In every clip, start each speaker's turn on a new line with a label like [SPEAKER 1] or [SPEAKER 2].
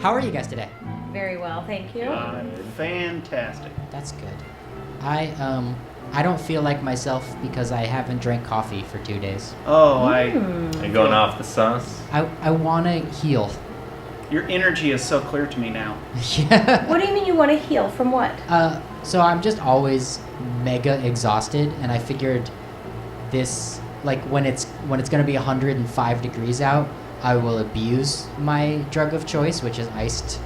[SPEAKER 1] How are you guys today?
[SPEAKER 2] Very well, thank you.
[SPEAKER 3] Fantastic.
[SPEAKER 1] That's good. I don't feel like myself because I haven't drank coffee for 2 days.
[SPEAKER 3] Oh,
[SPEAKER 4] Are you going off the sauce?
[SPEAKER 1] I want to heal.
[SPEAKER 3] Your energy is so clear to me now.
[SPEAKER 1] Yeah.
[SPEAKER 2] What do you mean you want to heal from what?
[SPEAKER 1] So I'm just always mega exhausted, and I figured this, like when it's gonna be 105 degrees out, I will abuse my drug of choice, which is iced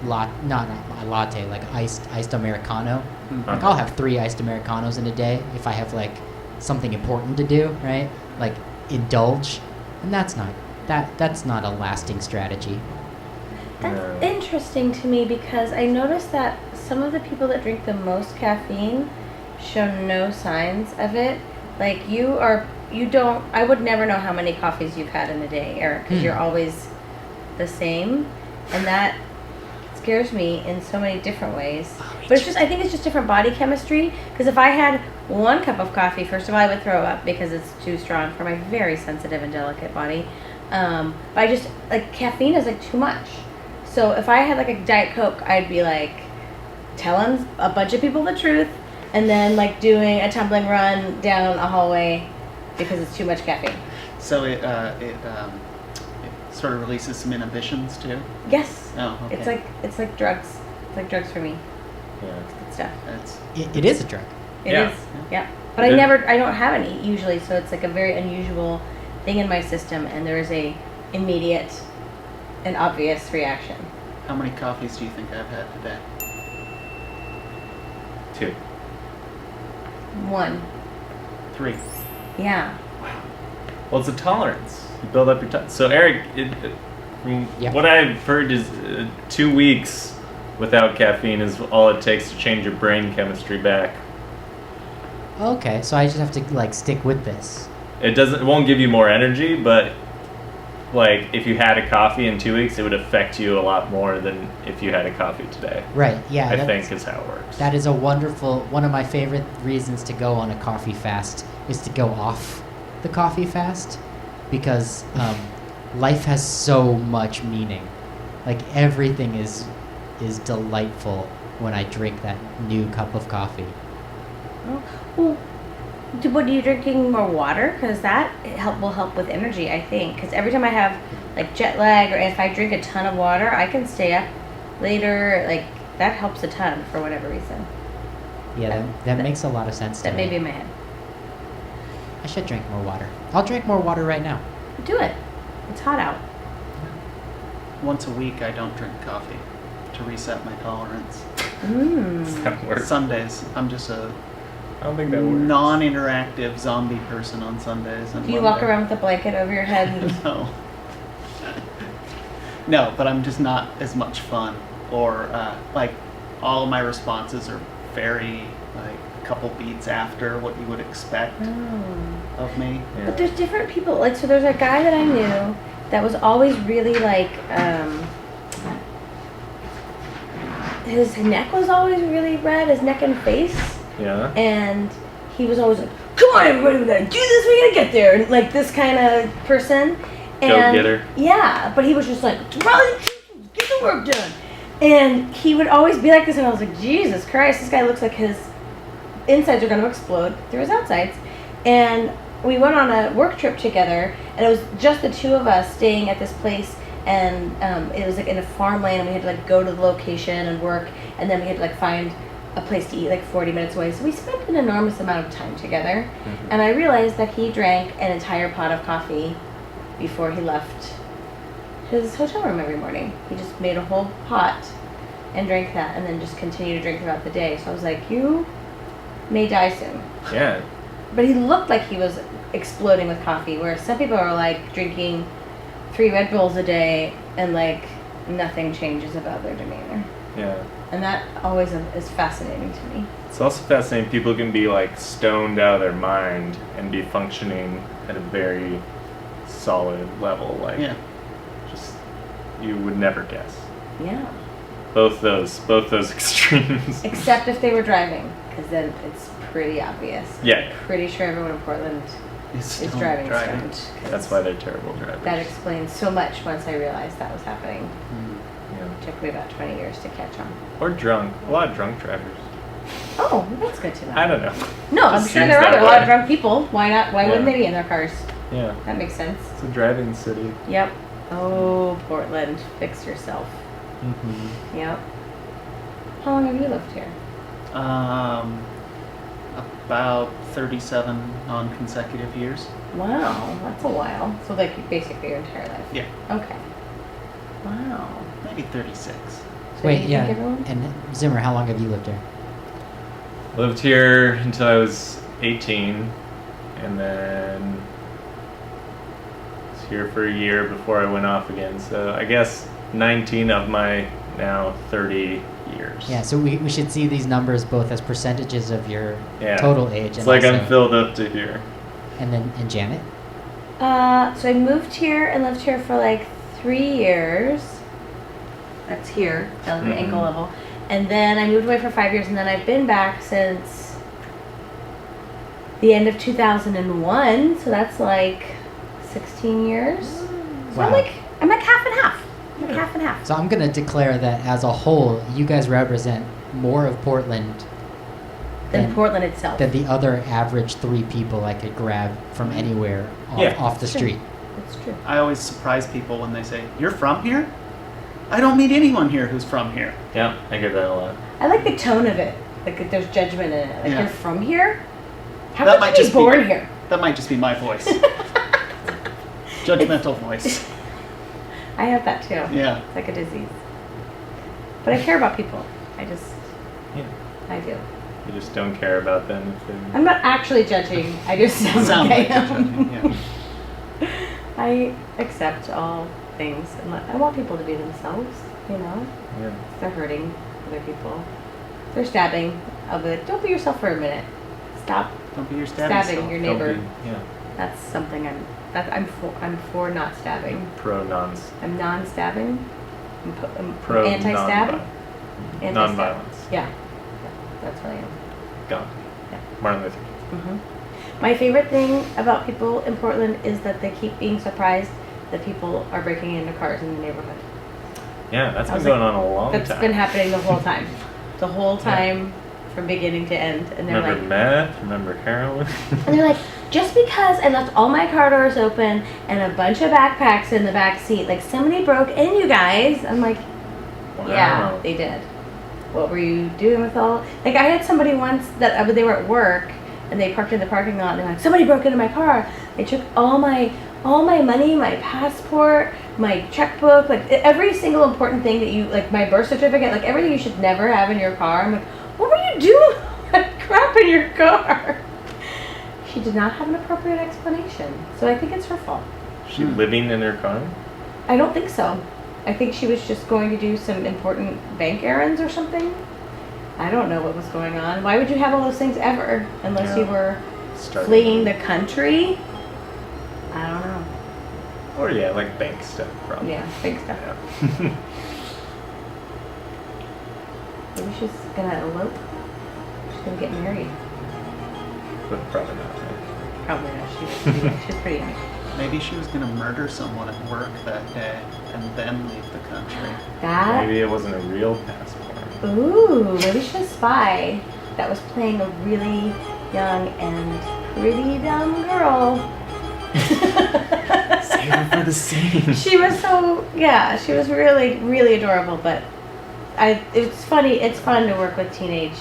[SPEAKER 1] not a latte, like iced Americano.
[SPEAKER 3] Mm-hmm.
[SPEAKER 1] Like I'll have 3 iced Americanos in a day if I have like something important to do, right? Like indulge, and that's not a lasting strategy.
[SPEAKER 2] That's interesting to me because I noticed that some of the people that drink the most caffeine show no signs of it. Like I would never know how many coffees you've had in a day, Eric, because you're always the same, and that scares me in so many different ways. But I think it's just different body chemistry, because if I had 1 cup of coffee, first of all, I would throw up because it's too strong for my very sensitive and delicate body. But I just, like, caffeine is like too much. So if I had like a Diet Coke, I'd be like telling a bunch of people the truth and then like doing a tumbling run down a hallway because it's too much caffeine.
[SPEAKER 3] So it sort of releases some inhibitions too?
[SPEAKER 2] Yes.
[SPEAKER 3] Oh, okay.
[SPEAKER 2] It's like drugs. It's like drugs for me.
[SPEAKER 4] Yeah.
[SPEAKER 2] It's good stuff.
[SPEAKER 1] It is a drug.
[SPEAKER 2] It
[SPEAKER 4] Yeah.
[SPEAKER 2] is. Yeah. But I don't have any usually, so it's like a very unusual thing in my system, and there is a immediate and obvious reaction.
[SPEAKER 3] How many coffees do you think I've had today?
[SPEAKER 4] 2.
[SPEAKER 2] 1.
[SPEAKER 3] 3.
[SPEAKER 2] Yeah.
[SPEAKER 4] Well, it's a tolerance. You build up your tolerance. So, Eric, from what I've heard is 2 weeks without caffeine is all it takes to change your brain chemistry back.
[SPEAKER 1] Okay, so I just have to like stick with this.
[SPEAKER 4] It won't give you more energy, but like if you had a coffee in 2 weeks, it would affect you a lot more than if you had a coffee today.
[SPEAKER 1] Right, yeah.
[SPEAKER 4] I think is how it works.
[SPEAKER 1] That is one of my favorite reasons to go on a coffee fast is to go off the coffee fast, because life has so much meaning. Like everything is delightful when I drink that new cup of coffee.
[SPEAKER 2] Oh, well, what are you drinking? More water? Because that will help with energy, I think. Because every time I have like jet lag, or if I drink a ton of water, I can stay up later. Like that helps a ton for whatever reason.
[SPEAKER 1] Yeah, that makes a lot of sense to me.
[SPEAKER 2] That may be in my head.
[SPEAKER 1] I should drink more water. I'll drink more water right now.
[SPEAKER 2] Do it. It's hot out.
[SPEAKER 3] Once a week I don't drink coffee to reset my tolerance.
[SPEAKER 4] Does that work?
[SPEAKER 3] Sundays. I'm just a
[SPEAKER 4] I don't think that works.
[SPEAKER 3] non-interactive zombie person on Sundays. And
[SPEAKER 2] Do you walk around with a blanket over your head? And
[SPEAKER 3] No. No, but I'm just not as much fun. Or like all of my responses are very like a couple beats after what you would expect of me.
[SPEAKER 4] Yeah.
[SPEAKER 2] But there's different people. Like, so there's a guy that I knew that was always really like, his neck was always really red, his neck and face.
[SPEAKER 4] Yeah.
[SPEAKER 2] And he was always like, come on everybody, we gotta do this, we gotta get there. And like this kind of person. And
[SPEAKER 4] Go-getter.
[SPEAKER 2] yeah, but he was just like, get the work done. And he would always be like this, and I was like, Jesus Christ, this guy looks like his insides are going to explode through his outsides. And we went on a work trip together, and it was just the 2 of us staying at this place, and it was like in a farmland, and we had to like go to the location and work, and then we had to like find a place to eat like 40 minutes away. So we spent an enormous amount of time together, and I realized that he drank an entire pot of coffee before he left his hotel room every morning. He just made a whole pot and drank that, and then just continued to drink throughout the day. So I was like, you may die soon.
[SPEAKER 4] Yeah.
[SPEAKER 2] But he looked like he was exploding with coffee, whereas some people are like drinking 3 Red Bulls a day and like nothing changes about their demeanor.
[SPEAKER 4] Yeah.
[SPEAKER 2] And that always is fascinating to me.
[SPEAKER 4] It's also fascinating. People can be like stoned out of their mind and be functioning at a very solid level. Like, just you would never guess.
[SPEAKER 2] Yeah.
[SPEAKER 4] Both those extremes.
[SPEAKER 2] Except if they were driving, because then it's pretty obvious.
[SPEAKER 4] Yeah.
[SPEAKER 2] Pretty sure everyone in Portland
[SPEAKER 3] Is
[SPEAKER 2] is
[SPEAKER 3] stoned
[SPEAKER 2] driving stoned. 'cause
[SPEAKER 4] That's why they're terrible drivers.
[SPEAKER 2] That explains so much once I realized that was happening.
[SPEAKER 3] Mm.
[SPEAKER 4] Yeah.
[SPEAKER 2] It took me about 20 years to catch on.
[SPEAKER 4] Or drunk. A lot of drunk drivers.
[SPEAKER 2] Oh, that's good to know.
[SPEAKER 4] I don't know.
[SPEAKER 2] No, I'm
[SPEAKER 4] Just
[SPEAKER 2] sure
[SPEAKER 4] seems
[SPEAKER 2] there are
[SPEAKER 4] that
[SPEAKER 2] a lot of
[SPEAKER 4] way.
[SPEAKER 2] drunk people. Why not? Why wouldn't
[SPEAKER 4] Yeah.
[SPEAKER 2] they be in their cars?
[SPEAKER 4] Yeah.
[SPEAKER 2] That makes sense.
[SPEAKER 4] It's a driving city.
[SPEAKER 2] Yep. Oh, Portland, fix yourself.
[SPEAKER 4] Mm-hmm.
[SPEAKER 2] Yep. How long have you lived here?
[SPEAKER 3] About 37 non-consecutive years.
[SPEAKER 2] Wow, that's a while. So like basically your entire life.
[SPEAKER 3] Yeah,
[SPEAKER 2] Okay. Wow.
[SPEAKER 3] maybe 36.
[SPEAKER 2] So
[SPEAKER 1] Wait,
[SPEAKER 2] do you
[SPEAKER 1] yeah.
[SPEAKER 2] think everyone?
[SPEAKER 1] And Zimmer, how long have you lived here?
[SPEAKER 4] Lived here until I was 18, and then was here for a year before I went off again. So I guess 19 of my now 30 years.
[SPEAKER 1] Yeah, so we should see these numbers both as percentages of your
[SPEAKER 4] Yeah.
[SPEAKER 1] total age.
[SPEAKER 4] It's
[SPEAKER 1] and
[SPEAKER 4] like
[SPEAKER 1] also,
[SPEAKER 4] I'm filled up to here.
[SPEAKER 1] And Janet?
[SPEAKER 2] So I moved here and lived here for like 3 years. That's here, down to the ankle
[SPEAKER 4] Mhm.
[SPEAKER 2] level. And then I moved away for 5 years, and then I've been back since the end of 2001. So that's like 16 years. So
[SPEAKER 1] Wow.
[SPEAKER 2] I'm like half and half. I'm like half and half.
[SPEAKER 1] So I'm going to declare that as a whole, you guys represent more of Portland
[SPEAKER 2] Than Portland itself.
[SPEAKER 1] than the other average 3 people I could grab from anywhere
[SPEAKER 4] Yeah.
[SPEAKER 1] off the
[SPEAKER 2] Sure.
[SPEAKER 1] street.
[SPEAKER 2] That's true.
[SPEAKER 3] I always surprise people when they say, "You're from here?" I don't meet anyone here who's from here.
[SPEAKER 4] Yeah, I get that a lot.
[SPEAKER 2] I like the tone of it. Like if there's judgment in it. Like
[SPEAKER 3] Yeah.
[SPEAKER 2] you're from here? How
[SPEAKER 3] That
[SPEAKER 2] could
[SPEAKER 3] might
[SPEAKER 2] you be
[SPEAKER 3] just be-
[SPEAKER 2] born here?
[SPEAKER 3] That might just be my voice. Judgmental voice.
[SPEAKER 2] I have that too.
[SPEAKER 3] Yeah.
[SPEAKER 2] It's like a disease. But I care about people.
[SPEAKER 4] Yeah.
[SPEAKER 2] I do.
[SPEAKER 4] You just don't care about them if they're...
[SPEAKER 2] I'm not actually judging. I just sound,
[SPEAKER 3] Sound
[SPEAKER 2] like
[SPEAKER 3] like
[SPEAKER 2] I
[SPEAKER 3] you're
[SPEAKER 2] am.
[SPEAKER 3] judging, yeah.
[SPEAKER 2] I accept all things. And I want people to be themselves, you know?
[SPEAKER 4] Yeah.
[SPEAKER 2] If they're hurting other people. If they're stabbing, I'll be like, don't be yourself for a minute. Stop
[SPEAKER 3] Don't be your stabbing
[SPEAKER 2] stabbing
[SPEAKER 3] self.
[SPEAKER 2] your
[SPEAKER 4] Don't
[SPEAKER 2] neighbor.
[SPEAKER 4] be- yeah.
[SPEAKER 2] That's something I'm for not stabbing.
[SPEAKER 4] Pro-nons.
[SPEAKER 2] I'm non-stabbing. I'm
[SPEAKER 4] Pro
[SPEAKER 2] anti-stab.
[SPEAKER 4] non-vi-
[SPEAKER 2] Anti-stab.
[SPEAKER 4] non-violence.
[SPEAKER 2] Yeah. That's what I am.
[SPEAKER 4] Gandhi.
[SPEAKER 2] Yeah.
[SPEAKER 4] Martin Luther King.
[SPEAKER 2] hmm My favorite thing about people in Portland is that they keep being surprised that people are breaking into cars in the neighborhood.
[SPEAKER 4] Yeah, that's
[SPEAKER 2] I
[SPEAKER 4] been
[SPEAKER 2] was
[SPEAKER 4] going
[SPEAKER 2] like,
[SPEAKER 4] on a long
[SPEAKER 2] That's
[SPEAKER 4] time.
[SPEAKER 2] been happening the whole time. The whole time from beginning to end. And they're
[SPEAKER 4] Remember
[SPEAKER 2] like,
[SPEAKER 4] meth? Remember heroin?
[SPEAKER 2] and they're like, just because I left all my car doors open and a bunch of backpacks in the back seat, like somebody broke in, you guys. I'm like, yeah,
[SPEAKER 4] Wow.
[SPEAKER 2] they did. What were you doing with all? Like I had somebody once that they were at work and they parked in the parking lot and they're like, somebody broke into my car. They took all my money, my passport, my checkbook, like every single important thing that you, like my birth certificate, like everything you should never have in your car. I'm like, what were you doing with that crap in your car? She did not have an appropriate explanation, so I think it's her fault.
[SPEAKER 4] She living in her car?
[SPEAKER 2] I don't think so. I think she was just going to do some important bank errands or something. I don't know what was going on. Why would you have all those things ever unless you
[SPEAKER 4] Yeah.
[SPEAKER 2] were
[SPEAKER 4] Starting-
[SPEAKER 2] fleeing the country? I don't know.
[SPEAKER 4] Or yeah, like bank stuff probably.
[SPEAKER 2] Yeah, big stuff.
[SPEAKER 4] Yeah.
[SPEAKER 2] Maybe she's gonna elope. She's gonna get married.
[SPEAKER 4] But probably not. Right?
[SPEAKER 2] Probably not. She's pretty young.
[SPEAKER 3] Maybe she was going to murder someone at work that day and then leave the country.
[SPEAKER 2] That.
[SPEAKER 4] Maybe it wasn't a real passport.
[SPEAKER 2] Ooh, maybe she's a spy that was playing a really young and pretty dumb girl.
[SPEAKER 4] Save her for the scene.
[SPEAKER 2] She was she was really, really adorable, but it's funny, it's fun to work with teenage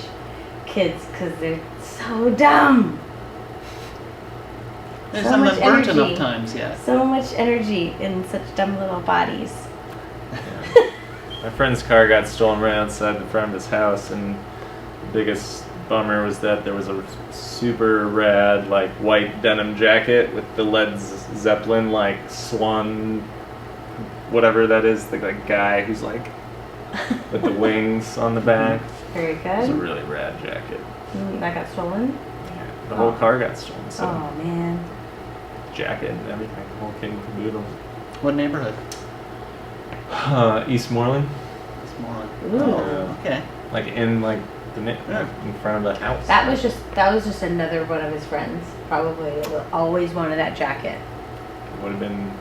[SPEAKER 2] kids because they're so dumb.
[SPEAKER 3] There's
[SPEAKER 2] So
[SPEAKER 3] some
[SPEAKER 2] much
[SPEAKER 3] that burnt
[SPEAKER 2] energy.
[SPEAKER 3] enough times, yeah.
[SPEAKER 2] So much energy in such dumb little bodies.
[SPEAKER 4] Yeah. My friend's car got stolen right outside the front of his house, and the biggest bummer was that there was a super rad, like, white denim jacket with the Led Zeppelin, like, swan, whatever that is, the like, guy who's, like, with the wings on the back.
[SPEAKER 2] Very
[SPEAKER 4] It was a
[SPEAKER 2] good.
[SPEAKER 4] really rad jacket.
[SPEAKER 2] That got stolen.
[SPEAKER 4] Yeah. The whole car got stolen, so
[SPEAKER 2] Oh man.
[SPEAKER 4] jacket and everything, whole kit and caboodle.
[SPEAKER 3] What neighborhood?
[SPEAKER 4] Eastmoreland.
[SPEAKER 3] It's more like,
[SPEAKER 2] Ooh.
[SPEAKER 3] oh, okay.
[SPEAKER 4] Like in like in front of the house.
[SPEAKER 2] That was just another one of his friends, probably, that always wanted that jacket.
[SPEAKER 4] Would have been,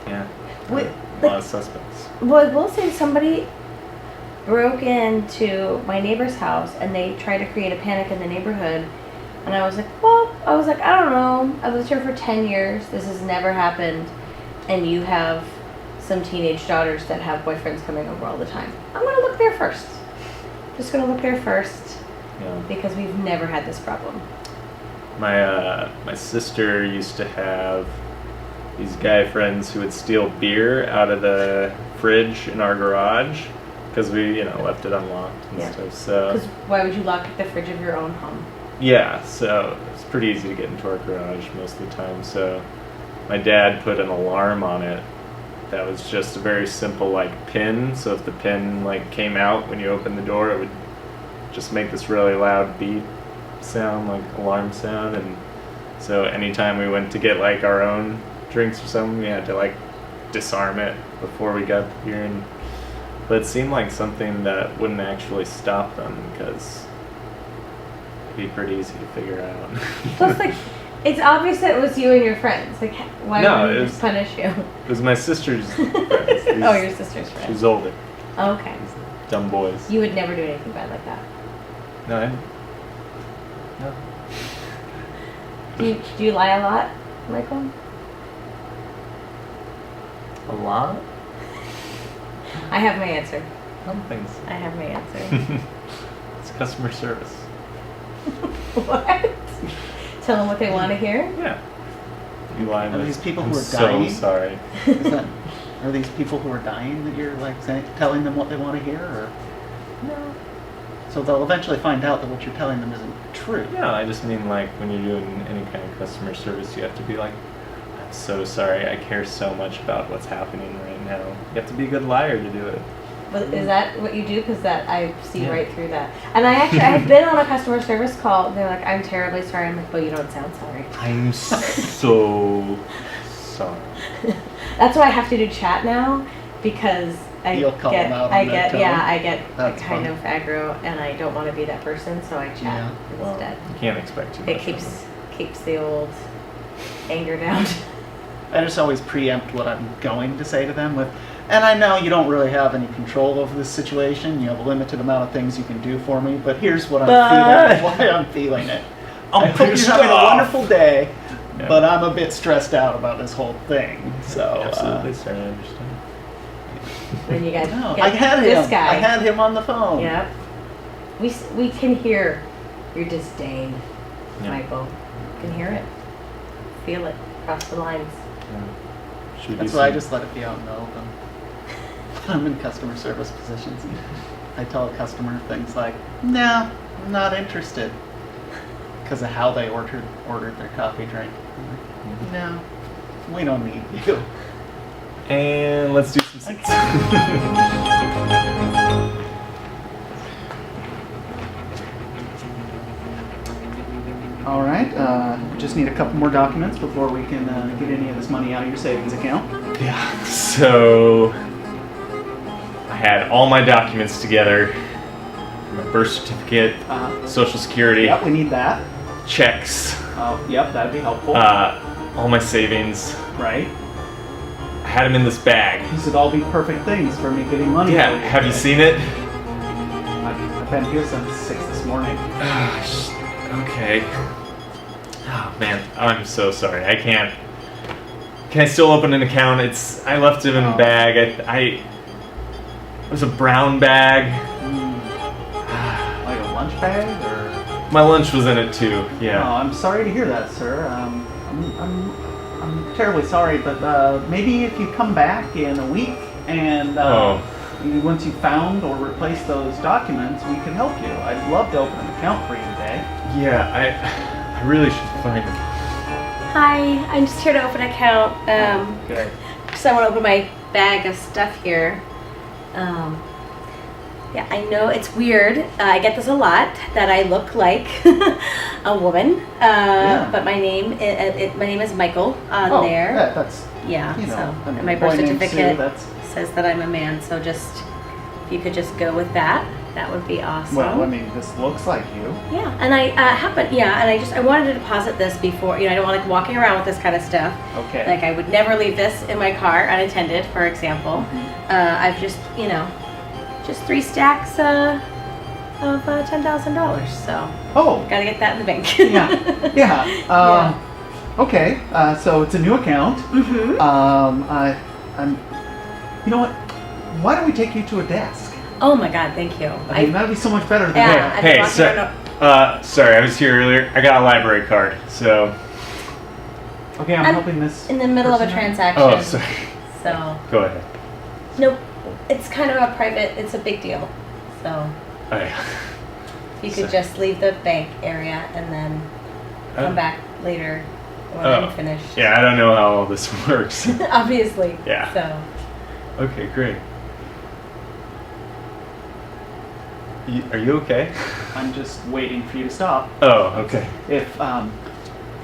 [SPEAKER 4] yeah,
[SPEAKER 2] Wait,
[SPEAKER 4] a lot of suspects.
[SPEAKER 2] Well, I will say somebody broke into my neighbor's house and they tried to create a panic in the neighborhood. And I was like, I don't know. I was here for 10 years. This has never happened. And you have some teenage daughters that have boyfriends coming over all the time. I'm going to look there first. Just going to look there first.
[SPEAKER 4] Yeah.
[SPEAKER 2] Because we've never had this problem.
[SPEAKER 4] My sister used to have these guy friends who would steal beer out of the fridge in our garage because we, left it unlocked and stuff. So.
[SPEAKER 2] Because why would you lock the fridge of your own home?
[SPEAKER 4] Yeah, so it's pretty easy to get into our garage most of the time. So my dad put an alarm on it that was just a very simple pin. So if the pin came out when you opened the door, it would just make this really loud beep sound, alarm sound. And so anytime we went to get our own drinks or something, we had to disarm it before we got here. But it seemed like something that wouldn't actually stop them because be pretty easy to figure out.
[SPEAKER 2] Plus, it's obvious that it was you and your friends. Why would we just punish you?
[SPEAKER 4] It was my sister's friends.
[SPEAKER 2] Oh, your sister's friends.
[SPEAKER 4] She's older.
[SPEAKER 2] Oh, okay.
[SPEAKER 4] These dumb boys.
[SPEAKER 2] You would never do anything bad like that.
[SPEAKER 4] No,
[SPEAKER 2] Do you lie a lot, Michael?
[SPEAKER 4] A lot?
[SPEAKER 2] I have my answer.
[SPEAKER 4] Some things.
[SPEAKER 2] I have my answer.
[SPEAKER 4] It's customer service.
[SPEAKER 2] What? Tell them what they want to hear?
[SPEAKER 4] Yeah. You lie.
[SPEAKER 3] Are these people
[SPEAKER 4] I'm
[SPEAKER 3] who are
[SPEAKER 4] so
[SPEAKER 3] dying?
[SPEAKER 4] sorry.
[SPEAKER 3] Are these people who are dying that you're telling them what they want to hear, or
[SPEAKER 2] No.
[SPEAKER 3] so they'll eventually find out that what you're telling them isn't true?
[SPEAKER 4] Yeah, I just mean when you're doing any kind of customer service, you have to be I'm so sorry. I care so much about what's happening right now. You have to be a good liar to do it.
[SPEAKER 2] But is that what you do? Because I see right through that. And I've been on a customer service call. They're like, I'm terribly sorry. I'm like, well, you don't sound sorry.
[SPEAKER 4] I'm so sorry.
[SPEAKER 2] That's why I have to do chat now because
[SPEAKER 3] You'll call them out on that tone?
[SPEAKER 2] I get
[SPEAKER 3] That's
[SPEAKER 2] kind
[SPEAKER 3] fun.
[SPEAKER 2] of aggro and I don't want to be that person, so I chat instead.
[SPEAKER 4] You can't expect too much.
[SPEAKER 2] It keeps the old anger down.
[SPEAKER 3] I just always preempt what I'm going to say to them and I know you don't really have any control over this situation. You have a limited amount of things you can do for me, but here's what I'm feeling, why I'm feeling it. I hope you're having a wonderful day, but I'm a bit stressed out about this whole thing. So
[SPEAKER 4] Absolutely, sir. I understand.
[SPEAKER 2] Then you got
[SPEAKER 3] I had
[SPEAKER 2] this
[SPEAKER 3] him.
[SPEAKER 2] guy.
[SPEAKER 3] I had him on the phone.
[SPEAKER 2] Yep. We can hear your disdain,
[SPEAKER 4] Yeah.
[SPEAKER 2] Michael. You can hear it. Feel it across the lines.
[SPEAKER 4] Yeah.
[SPEAKER 3] That's why I just let it be out in the open. I'm in customer service positions. I tell a customer things like, "No, I'm not interested," because of how they ordered their coffee drink. I'm like, no, we don't need you.
[SPEAKER 4] And let's do some seats.
[SPEAKER 3] All right, just need a couple more documents before we can get any of this money out of your savings account.
[SPEAKER 4] Yeah. So I had all my documents together. My birth certificate, social security,
[SPEAKER 3] Yep, we need that.
[SPEAKER 4] checks,
[SPEAKER 3] Oh, yep, that'd be helpful.
[SPEAKER 4] all my savings.
[SPEAKER 3] Right.
[SPEAKER 4] I had them in this bag.
[SPEAKER 3] These would all be perfect things for me getting money.
[SPEAKER 4] Yeah,
[SPEAKER 3] out of
[SPEAKER 4] have you
[SPEAKER 3] today.
[SPEAKER 4] seen it?
[SPEAKER 3] I've been here since 6 this morning.
[SPEAKER 4] Okay. Oh man, I'm so sorry. I can't. Can I still open an account? I left it in a bag. It was a brown bag.
[SPEAKER 3] Like a lunch bag, or?
[SPEAKER 4] My lunch was in it too.
[SPEAKER 3] Oh,
[SPEAKER 4] Yeah.
[SPEAKER 3] I'm sorry to hear that, sir. I'm terribly sorry, but maybe if you come back in a week and once you found or replaced those documents, we can help you. I'd love to open an account for you today.
[SPEAKER 4] Yeah, I really should find it.
[SPEAKER 2] Hi, I'm just here to open an account.
[SPEAKER 4] Okay.
[SPEAKER 2] So I want to open my bag of stuff here. Yeah, I know it's weird. I get this a lot that I look like a woman. But my name is Michael on there.
[SPEAKER 3] Yeah, that's
[SPEAKER 2] Yeah.
[SPEAKER 3] you know,
[SPEAKER 2] So
[SPEAKER 3] an
[SPEAKER 2] and my birth
[SPEAKER 3] employee name, Sue,
[SPEAKER 2] certificate
[SPEAKER 3] that's
[SPEAKER 2] says that I'm a man. So just if you could just go with that. That would be awesome.
[SPEAKER 3] Well, I mean, this looks like you.
[SPEAKER 2] Yeah, and I I wanted to deposit this before, I don't want like walking around with this kind of stuff.
[SPEAKER 3] Okay.
[SPEAKER 2] Like I would never leave this in my car unattended, for example. I've just, just 3 stacks of $10,000. So
[SPEAKER 3] Oh.
[SPEAKER 2] gotta get that in the bank.
[SPEAKER 3] Yeah. Okay. So it's a new account.
[SPEAKER 2] Mm-hmm.
[SPEAKER 3] I'm. You know what? Why don't we take you to a desk?
[SPEAKER 2] Oh my God, thank you.
[SPEAKER 3] I mean, that'd be so much better than
[SPEAKER 2] Yeah.
[SPEAKER 3] that.
[SPEAKER 2] I've been
[SPEAKER 4] Hey,
[SPEAKER 2] walking
[SPEAKER 4] sorry, I was here earlier. I got a library card, so.
[SPEAKER 3] Okay, I'm helping this.
[SPEAKER 2] in the middle of a
[SPEAKER 3] person out.
[SPEAKER 2] transaction.
[SPEAKER 4] Oh, sorry.
[SPEAKER 2] So
[SPEAKER 4] Go ahead.
[SPEAKER 2] nope, it's kind of a private. It's a big deal. So
[SPEAKER 4] Oh, yeah.
[SPEAKER 2] if you could
[SPEAKER 4] So-
[SPEAKER 2] just leave the bank area and then
[SPEAKER 4] Oh.
[SPEAKER 2] come back later when
[SPEAKER 4] Oh.
[SPEAKER 2] I'm finished.
[SPEAKER 4] Yeah, I don't know how all this works.
[SPEAKER 2] Obviously.
[SPEAKER 4] Yeah.
[SPEAKER 2] So
[SPEAKER 4] Okay, great. Are you okay?
[SPEAKER 3] I'm just waiting for you to stop.
[SPEAKER 4] Oh, okay.
[SPEAKER 3] If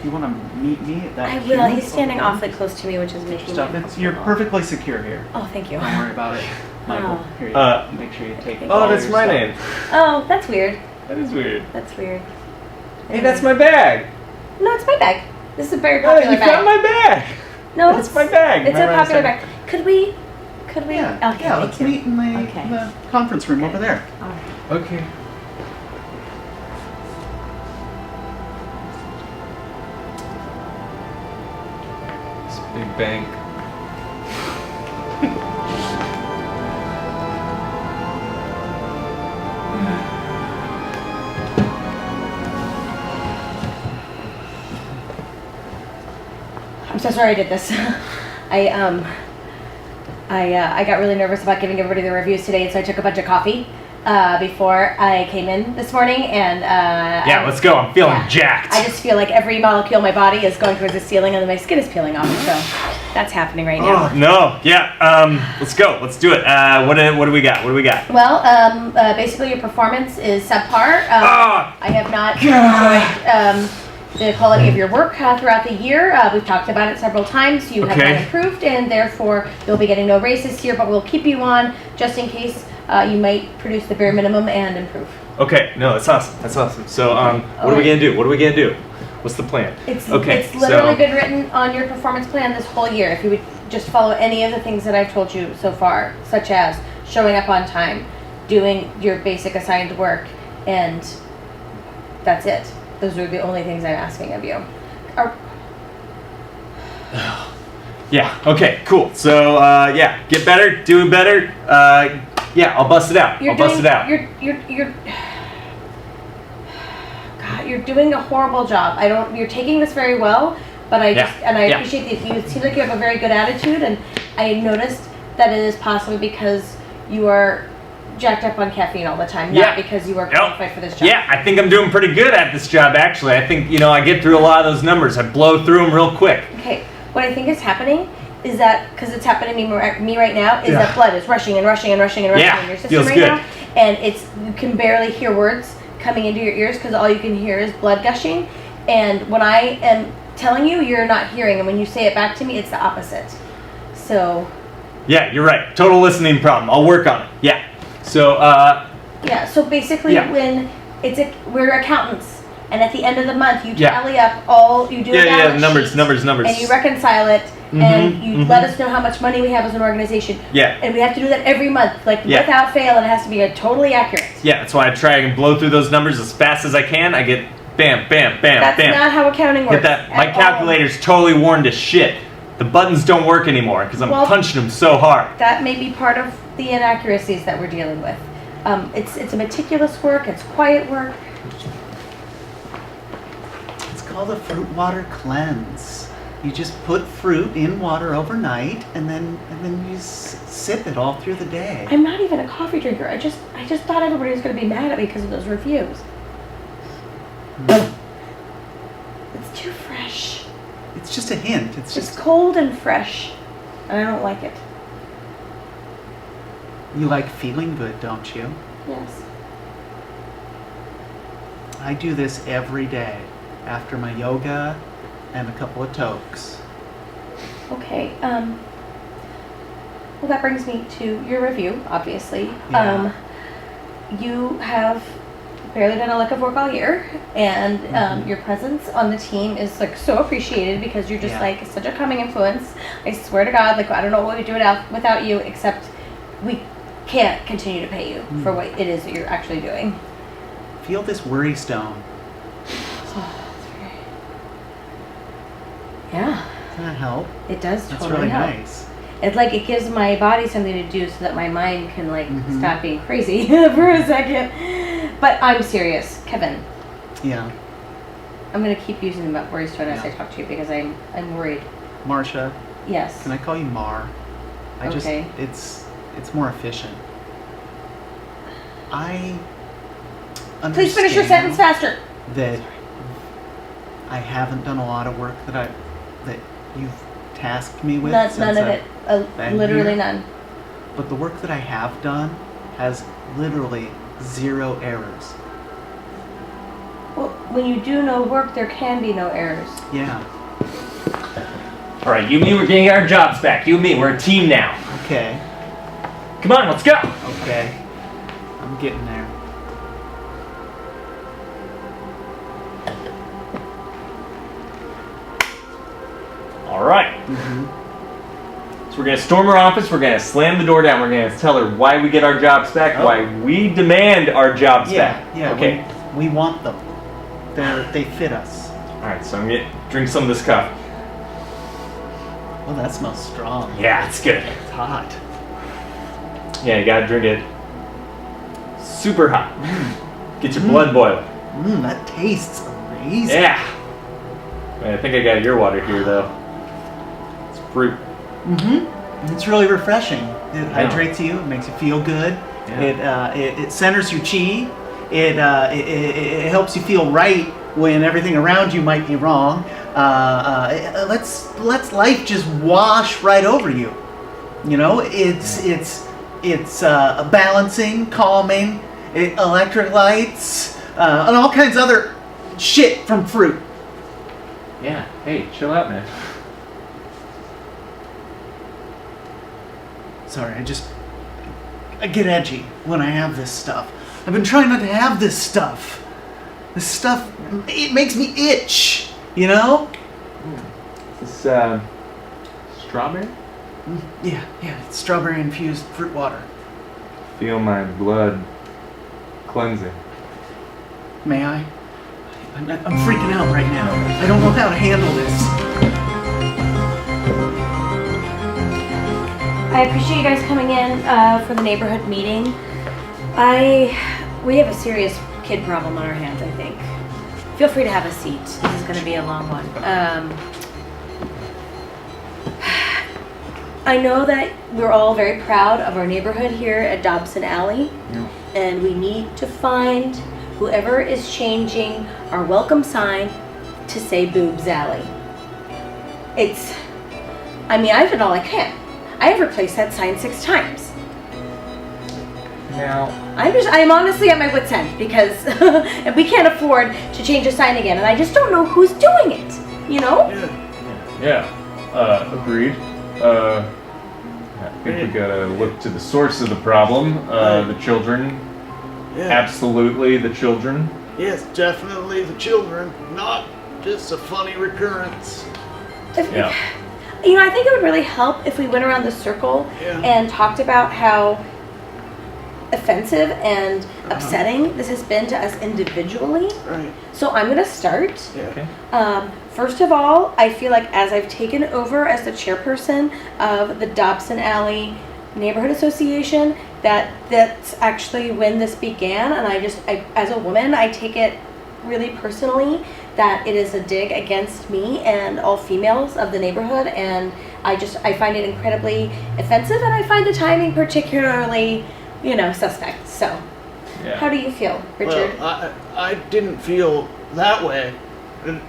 [SPEAKER 3] you want to meet me at that.
[SPEAKER 2] I will.
[SPEAKER 3] queue
[SPEAKER 2] He's standing
[SPEAKER 3] over there,
[SPEAKER 2] awfully close to me, which is making
[SPEAKER 3] Stuff.
[SPEAKER 2] me
[SPEAKER 3] You're
[SPEAKER 2] uncomfortable.
[SPEAKER 3] perfectly secure here.
[SPEAKER 2] Oh, thank you.
[SPEAKER 3] Don't worry about it, Michael.
[SPEAKER 2] Oh.
[SPEAKER 3] Here you
[SPEAKER 4] Uh,
[SPEAKER 3] go. Make sure you take.
[SPEAKER 2] Oh,
[SPEAKER 3] all
[SPEAKER 4] Oh, that's
[SPEAKER 3] your
[SPEAKER 4] my
[SPEAKER 3] stuff.
[SPEAKER 4] name.
[SPEAKER 2] Oh, that's weird.
[SPEAKER 4] That is weird.
[SPEAKER 2] That's weird.
[SPEAKER 4] Hey, that's my bag.
[SPEAKER 2] No, it's my bag. This is a very
[SPEAKER 4] Oh,
[SPEAKER 2] popular
[SPEAKER 4] you
[SPEAKER 2] bag.
[SPEAKER 4] found my bag.
[SPEAKER 2] No,
[SPEAKER 4] That's my bag.
[SPEAKER 2] It's a
[SPEAKER 4] Remember I
[SPEAKER 2] popular
[SPEAKER 4] said-
[SPEAKER 2] bag. Could we?
[SPEAKER 3] Yeah.
[SPEAKER 2] Okay.
[SPEAKER 3] Yeah. Let's
[SPEAKER 2] thank you.
[SPEAKER 3] meet in the,
[SPEAKER 2] Okay.
[SPEAKER 3] the conference room over there.
[SPEAKER 2] All right.
[SPEAKER 4] Okay. This big bank.
[SPEAKER 2] I'm so sorry I did this. I got really nervous about giving everybody the reviews today, and so I took a bunch of coffee before I came in this morning, and
[SPEAKER 4] Yeah, let's go. I'm feeling jacked.
[SPEAKER 2] I just feel like every molecule in my body is going towards the ceiling, and then my skin is peeling off. So that's happening right now.
[SPEAKER 4] Oh, no. Yeah. Let's go. Let's do it. What do we got? What do we got?
[SPEAKER 2] Well, basically your performance is subpar.
[SPEAKER 4] Ah!
[SPEAKER 2] I have not enjoyed the quality of your work throughout the year. We've talked about it several times. You have
[SPEAKER 4] Okay.
[SPEAKER 2] not improved, and therefore you'll be getting no raise this year, but we'll keep you on just in case you might produce the bare minimum and improve.
[SPEAKER 4] Okay. No, that's awesome. That's awesome. So, what are we gonna do? What are we gonna do? What's the plan?
[SPEAKER 2] It's
[SPEAKER 4] Okay,
[SPEAKER 2] literally
[SPEAKER 4] so-
[SPEAKER 2] been written on your performance plan this whole year. If you would just follow any of the things that I've told you so far, such as showing up on time, doing your basic assigned work, and that's it. Those are the only things I'm asking of you.
[SPEAKER 4] Yeah. Okay. Cool. So, yeah, get better, do better. Yeah, I'll bust it out. I'll bust it out.
[SPEAKER 2] God, you're doing a horrible job. You're taking this very well, but I
[SPEAKER 4] Yeah.
[SPEAKER 2] appreciate that you. It seems like you have a very good attitude, and I noticed that it is possibly because you are jacked up on caffeine all the time, not because you are qualified for this job.
[SPEAKER 4] Yeah, I think I'm doing pretty good at this job, actually. I think, I get through a lot of those numbers. I blow through them real quick.
[SPEAKER 2] Okay, what I think is happening is that, because it's happening to me right now, is that blood is rushing and rushing and rushing and rushing
[SPEAKER 4] Yeah,
[SPEAKER 2] in your system
[SPEAKER 4] feels
[SPEAKER 2] right
[SPEAKER 4] good.
[SPEAKER 2] now, and you can barely hear words coming into your ears because all you can hear is blood gushing. And when I am telling you, you're not hearing, and when you say it back to me, it's the opposite. So.
[SPEAKER 4] Yeah, you're right. Total listening problem. I'll work on it. Yeah. So,
[SPEAKER 2] Yeah. So basically, when we're accountants, and at the end of the month, you tally up you do a balance sheet,
[SPEAKER 4] numbers,
[SPEAKER 2] and you reconcile it, and you let us know how much money we have as an organization.
[SPEAKER 4] Yeah.
[SPEAKER 2] And we have to do that every month, without fail, and it has to be totally accurate.
[SPEAKER 4] Yeah, that's why I try and blow through those numbers as fast as I can. I get bam, bam, bam,
[SPEAKER 2] That's
[SPEAKER 4] bam.
[SPEAKER 2] not how accounting works.
[SPEAKER 4] Get that? My
[SPEAKER 2] at all.
[SPEAKER 4] calculator's totally worn to shit. The buttons don't work anymore because I'm punching them so hard.
[SPEAKER 2] That may be part of the inaccuracies that we're dealing with. It's a meticulous work. It's quiet work.
[SPEAKER 3] It's called a fruit water cleanse. You just put fruit in water overnight, and then you sip it all through the day.
[SPEAKER 2] I'm not even a coffee drinker. I just thought everybody was going to be mad at me because of those reviews. It's too fresh.
[SPEAKER 3] It's just a hint. It's
[SPEAKER 2] It's
[SPEAKER 3] just
[SPEAKER 2] cold and fresh, and I don't like it.
[SPEAKER 3] you like feeling good, don't you?
[SPEAKER 2] Yes.
[SPEAKER 3] I do this every day after my yoga and a couple of tokes.
[SPEAKER 2] Okay. Well, that brings me to your review, obviously.
[SPEAKER 3] Yeah.
[SPEAKER 2] you have barely done a lick of work all year, and your presence on the team is like so appreciated because you're just like such a calming influence. I swear to God, like I don't know what we do without you, except we can't continue to pay you for what it is that you're actually doing.
[SPEAKER 3] Feel this worry stone.
[SPEAKER 2] Yeah.
[SPEAKER 3] Does that help?
[SPEAKER 2] It does
[SPEAKER 3] That's
[SPEAKER 2] totally
[SPEAKER 3] really
[SPEAKER 2] help.
[SPEAKER 3] nice.
[SPEAKER 2] It's like it gives my body something to do so that my mind can like stop being crazy for a second. But I'm serious, Kevin.
[SPEAKER 3] Yeah.
[SPEAKER 2] I'm gonna keep using the worry stone as I talk to you because I'm worried.
[SPEAKER 3] Marsha,
[SPEAKER 2] Yes.
[SPEAKER 3] can I call you Mar?
[SPEAKER 2] Okay.
[SPEAKER 3] It's more efficient. I understand
[SPEAKER 2] Please finish your sentence faster.
[SPEAKER 3] that I haven't done a lot of work that you've tasked me with.
[SPEAKER 2] None of it.
[SPEAKER 3] been
[SPEAKER 2] Literally
[SPEAKER 3] here.
[SPEAKER 2] none.
[SPEAKER 3] But the work that I have done has literally 0 errors.
[SPEAKER 2] Well, when you do no work, there can be no errors.
[SPEAKER 3] Yeah.
[SPEAKER 5] All right, you and me, we're getting our jobs back. You and me, we're a team now.
[SPEAKER 3] Okay.
[SPEAKER 5] Come on, let's go.
[SPEAKER 3] Okay. I'm getting there.
[SPEAKER 5] All right. So we're gonna storm her office. We're gonna slam the door down. We're gonna tell her why we get our jobs back.
[SPEAKER 3] Oh.
[SPEAKER 5] Why we demand our jobs back.
[SPEAKER 3] Yeah.
[SPEAKER 5] Okay.
[SPEAKER 3] We want them. They fit us.
[SPEAKER 5] All right. So I'm gonna drink some of this coffee.
[SPEAKER 3] Oh, that smells strong.
[SPEAKER 5] Yeah, it's good.
[SPEAKER 3] It's hot.
[SPEAKER 5] Yeah, you gotta drink it super hot. Get your blood boiling.
[SPEAKER 3] That tastes amazing.
[SPEAKER 5] Yeah. I think I got your water here though. It's fruit.
[SPEAKER 3] It's really refreshing. It
[SPEAKER 5] I know.
[SPEAKER 3] hydrates you. It makes you feel good.
[SPEAKER 5] Yeah.
[SPEAKER 3] It centers your chi. It helps you feel right when everything around you might be wrong. It lets life just wash right over you. You know, it's balancing, calming, electrolytes, and all kinds of other shit from fruit.
[SPEAKER 5] Yeah. Hey, chill out, man.
[SPEAKER 3] Sorry, I get edgy when I have this stuff. I've been trying not to have this stuff. This stuff, it makes me itch, you know?
[SPEAKER 5] Is this strawberry?
[SPEAKER 3] Yeah, it's strawberry infused fruit water.
[SPEAKER 5] Feel my blood cleansing.
[SPEAKER 3] May I? I'm freaking out right now. I don't know how to handle this.
[SPEAKER 2] I appreciate you guys coming in for the neighborhood meeting. We have a serious kid problem on our hands, I think. Feel free to have a seat. This is going to be a long one. I know that we're all very proud of our neighborhood here at Dobson Alley, and we need to find whoever is changing our welcome sign to say Boobs Alley. I've done all I can. I have replaced that sign 6 times.
[SPEAKER 5] Now,
[SPEAKER 2] I'm honestly at my wit's end because we can't afford to change a sign again, and I just don't know who's doing it, you know?
[SPEAKER 5] yeah, agreed. I think we gotta look to the source of the problem. The children.
[SPEAKER 6] Yeah.
[SPEAKER 5] Absolutely the children.
[SPEAKER 6] Yes, definitely the children, not just a funny recurrence.
[SPEAKER 5] Yeah.
[SPEAKER 2] You know, I think it would really help if we went around the circle
[SPEAKER 6] Yeah.
[SPEAKER 2] and talked about how offensive and upsetting this has been to us individually.
[SPEAKER 6] Right.
[SPEAKER 2] So I'm going to start.
[SPEAKER 6] Yeah.
[SPEAKER 5] Okay.
[SPEAKER 2] First of all, I feel like as I've taken over as the chairperson of the Dobson Alley Neighborhood Association, that's actually when this began, and I as a woman, I take it really personally that it is a dig against me and all females of the neighborhood, and I find it incredibly offensive, and I find the timing particularly, suspect. So,
[SPEAKER 5] Yeah.
[SPEAKER 2] how do you feel, Richard?
[SPEAKER 6] Well, I didn't feel that way,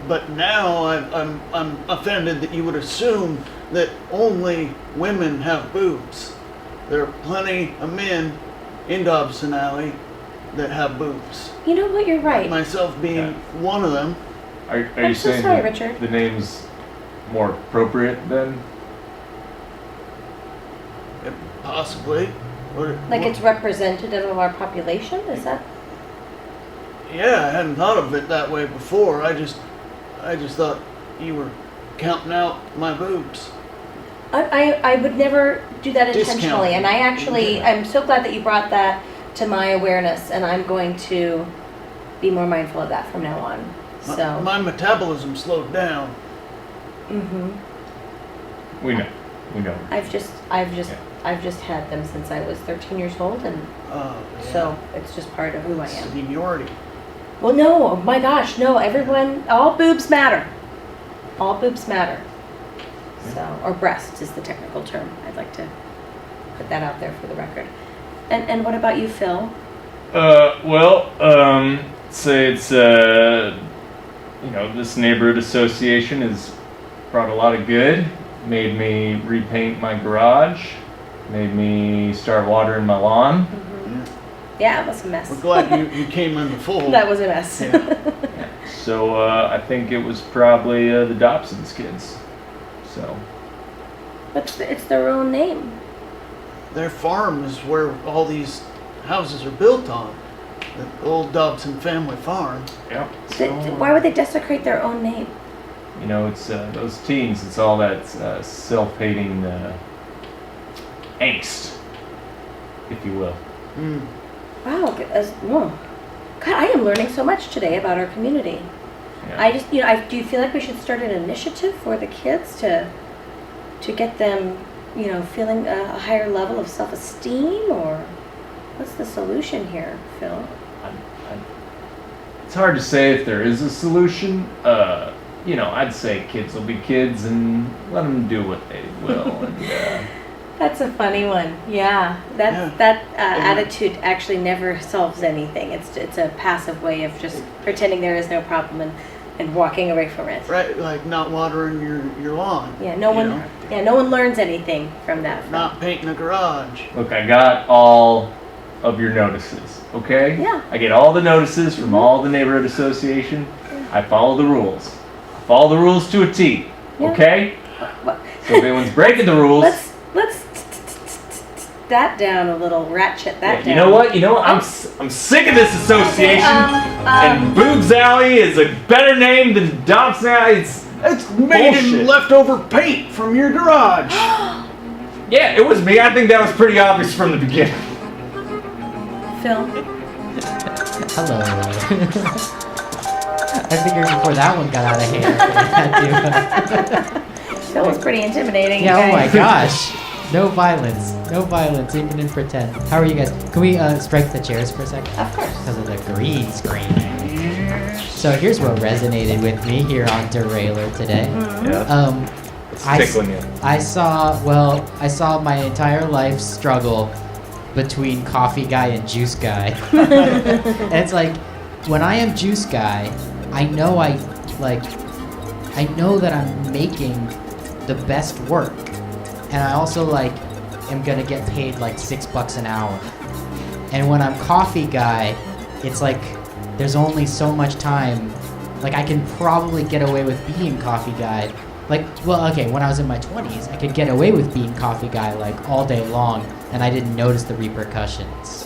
[SPEAKER 6] but now I'm offended that you would assume that only women have boobs. There are plenty of men in Dobson Alley that have boobs.
[SPEAKER 2] You know what? You're right.
[SPEAKER 6] Myself being one of them.
[SPEAKER 5] Are
[SPEAKER 2] I'm
[SPEAKER 5] you
[SPEAKER 2] so
[SPEAKER 5] saying
[SPEAKER 2] sorry,
[SPEAKER 5] that
[SPEAKER 2] Richard.
[SPEAKER 5] the name's more appropriate then?
[SPEAKER 6] Possibly.
[SPEAKER 2] Like it's representative of our population? Is that?
[SPEAKER 6] Yeah, I hadn't thought of it that way before. I just thought you were counting out my boobs.
[SPEAKER 2] I would never do that intentionally,
[SPEAKER 6] Discount.
[SPEAKER 2] and I'm so glad that you brought that to my awareness, and I'm going to be more mindful of that from now on. So.
[SPEAKER 6] My metabolism slowed down.
[SPEAKER 5] We know.
[SPEAKER 2] I've just had them since I was 13 years old, and so it's just part of who I am.
[SPEAKER 6] Seniority.
[SPEAKER 2] Well, no, oh my gosh, no, everyone, all boobs matter. All boobs matter. So, or breasts is the technical term. I'd like to put that out there for the record. And what about you, Phil?
[SPEAKER 5] Say it's this neighborhood association has brought a lot of good. Made me repaint my garage. Made me start watering my lawn.
[SPEAKER 2] Yeah, it was a mess.
[SPEAKER 6] We're glad you came in the fold.
[SPEAKER 2] That was a mess.
[SPEAKER 5] Yeah. So I think it was probably the Dobson's kids. So.
[SPEAKER 2] But it's their own name.
[SPEAKER 6] Their farm is where all these houses are built on. The old Dobson family farm.
[SPEAKER 5] Yeah.
[SPEAKER 2] Why would they desecrate their own name?
[SPEAKER 5] It's those teens. It's all that self-hating angst, if you will.
[SPEAKER 2] Wow. God, I am learning so much today about our community.
[SPEAKER 5] Yeah.
[SPEAKER 2] Do you feel like we should start an initiative for the kids to get them, feeling a higher level of self-esteem, or what's the solution here, Phil?
[SPEAKER 5] It's hard to say if there is a solution. I'd say kids will be kids and let them do what they will. And,
[SPEAKER 2] That's a funny one. Yeah, that attitude actually never solves anything. It's a passive way of just pretending there is no problem and walking away from it.
[SPEAKER 6] Right, like not watering your lawn.
[SPEAKER 2] Yeah, no one learns anything from that.
[SPEAKER 6] Not painting a garage.
[SPEAKER 5] Look, I got all of your notices, okay?
[SPEAKER 2] Yeah.
[SPEAKER 5] I get all the notices from all the neighborhood association. I follow the rules. I follow the rules to a T, okay? So if anyone's breaking the rules...
[SPEAKER 2] Let's that down a little, ratchet that down.
[SPEAKER 5] You know what? I'm sick of this association. And Boobs Alley is a better name than Dobson Alley. It's
[SPEAKER 6] made in
[SPEAKER 5] bullshit.
[SPEAKER 6] leftover paint from your garage.
[SPEAKER 5] Yeah, it was me. I think that was pretty obvious from the beginning.
[SPEAKER 2] Phil.
[SPEAKER 1] Hello. I figured before that one got out of hand.
[SPEAKER 2] Phil was pretty intimidating.
[SPEAKER 1] Yeah, oh my
[SPEAKER 2] guys.
[SPEAKER 1] gosh. No violence, even in pretend. How are you guys? Can we strike the chairs for a second?
[SPEAKER 2] Of course.
[SPEAKER 1] Because of the green screen. So here's what resonated with me here on Derailer today.
[SPEAKER 5] Yeah. It's tickling you.
[SPEAKER 1] I saw my entire life struggle between coffee guy and juice guy. And it's like, when I am juice guy, I know that I'm making the best work. And I also am gonna get paid $6 an hour. And when I'm coffee guy, it's like there's only so much time. I can probably get away with being coffee guy. When I was in my 20s, I could get away with being coffee guy all day long, and I didn't notice the repercussions.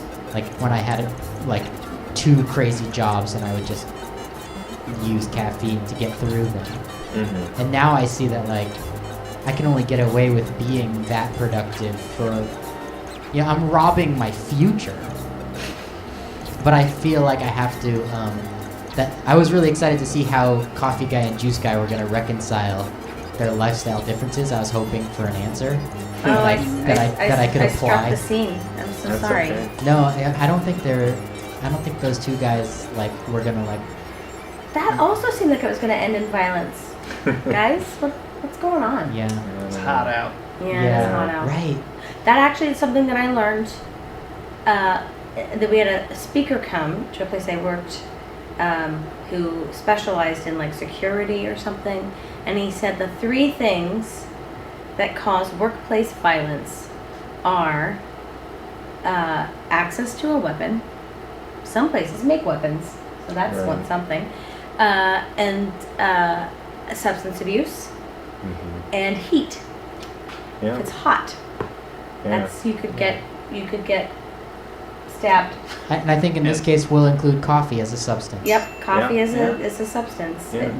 [SPEAKER 1] When I had 2 crazy jobs and I would just use caffeine to get through them. Mm-hmm. And now I see that I can only get away with being that productive for, I'm robbing my future. But I feel like I have to, I was really excited to see how coffee guy and juice guy were going to reconcile their lifestyle differences. I was hoping for an answer that I could apply.
[SPEAKER 2] I struck the scene. I'm so
[SPEAKER 5] That's
[SPEAKER 2] sorry.
[SPEAKER 5] okay.
[SPEAKER 1] No, I don't think those 2 guys, were going to,
[SPEAKER 2] That also seemed like it was going to end in violence. Guys, what's going on?
[SPEAKER 1] Yeah.
[SPEAKER 3] It's hot out.
[SPEAKER 2] Yeah, it's hot out.
[SPEAKER 1] Right.
[SPEAKER 2] That actually is something that I learned. That we had a speaker come to a place I worked, who specialized in security or something, and he said the 3 things that cause workplace violence are access to a weapon. Some places make weapons, so that's
[SPEAKER 5] Right.
[SPEAKER 2] something, and substance abuse.
[SPEAKER 5] Mm-hmm.
[SPEAKER 2] And heat.
[SPEAKER 5] Yeah.
[SPEAKER 2] If it's hot,
[SPEAKER 5] Yeah.
[SPEAKER 2] you could get you could get stabbed.
[SPEAKER 1] And I think in this case we'll include coffee as a substance.
[SPEAKER 2] Yep, coffee
[SPEAKER 4] Yeah.
[SPEAKER 2] is a substance.
[SPEAKER 4] Yeah.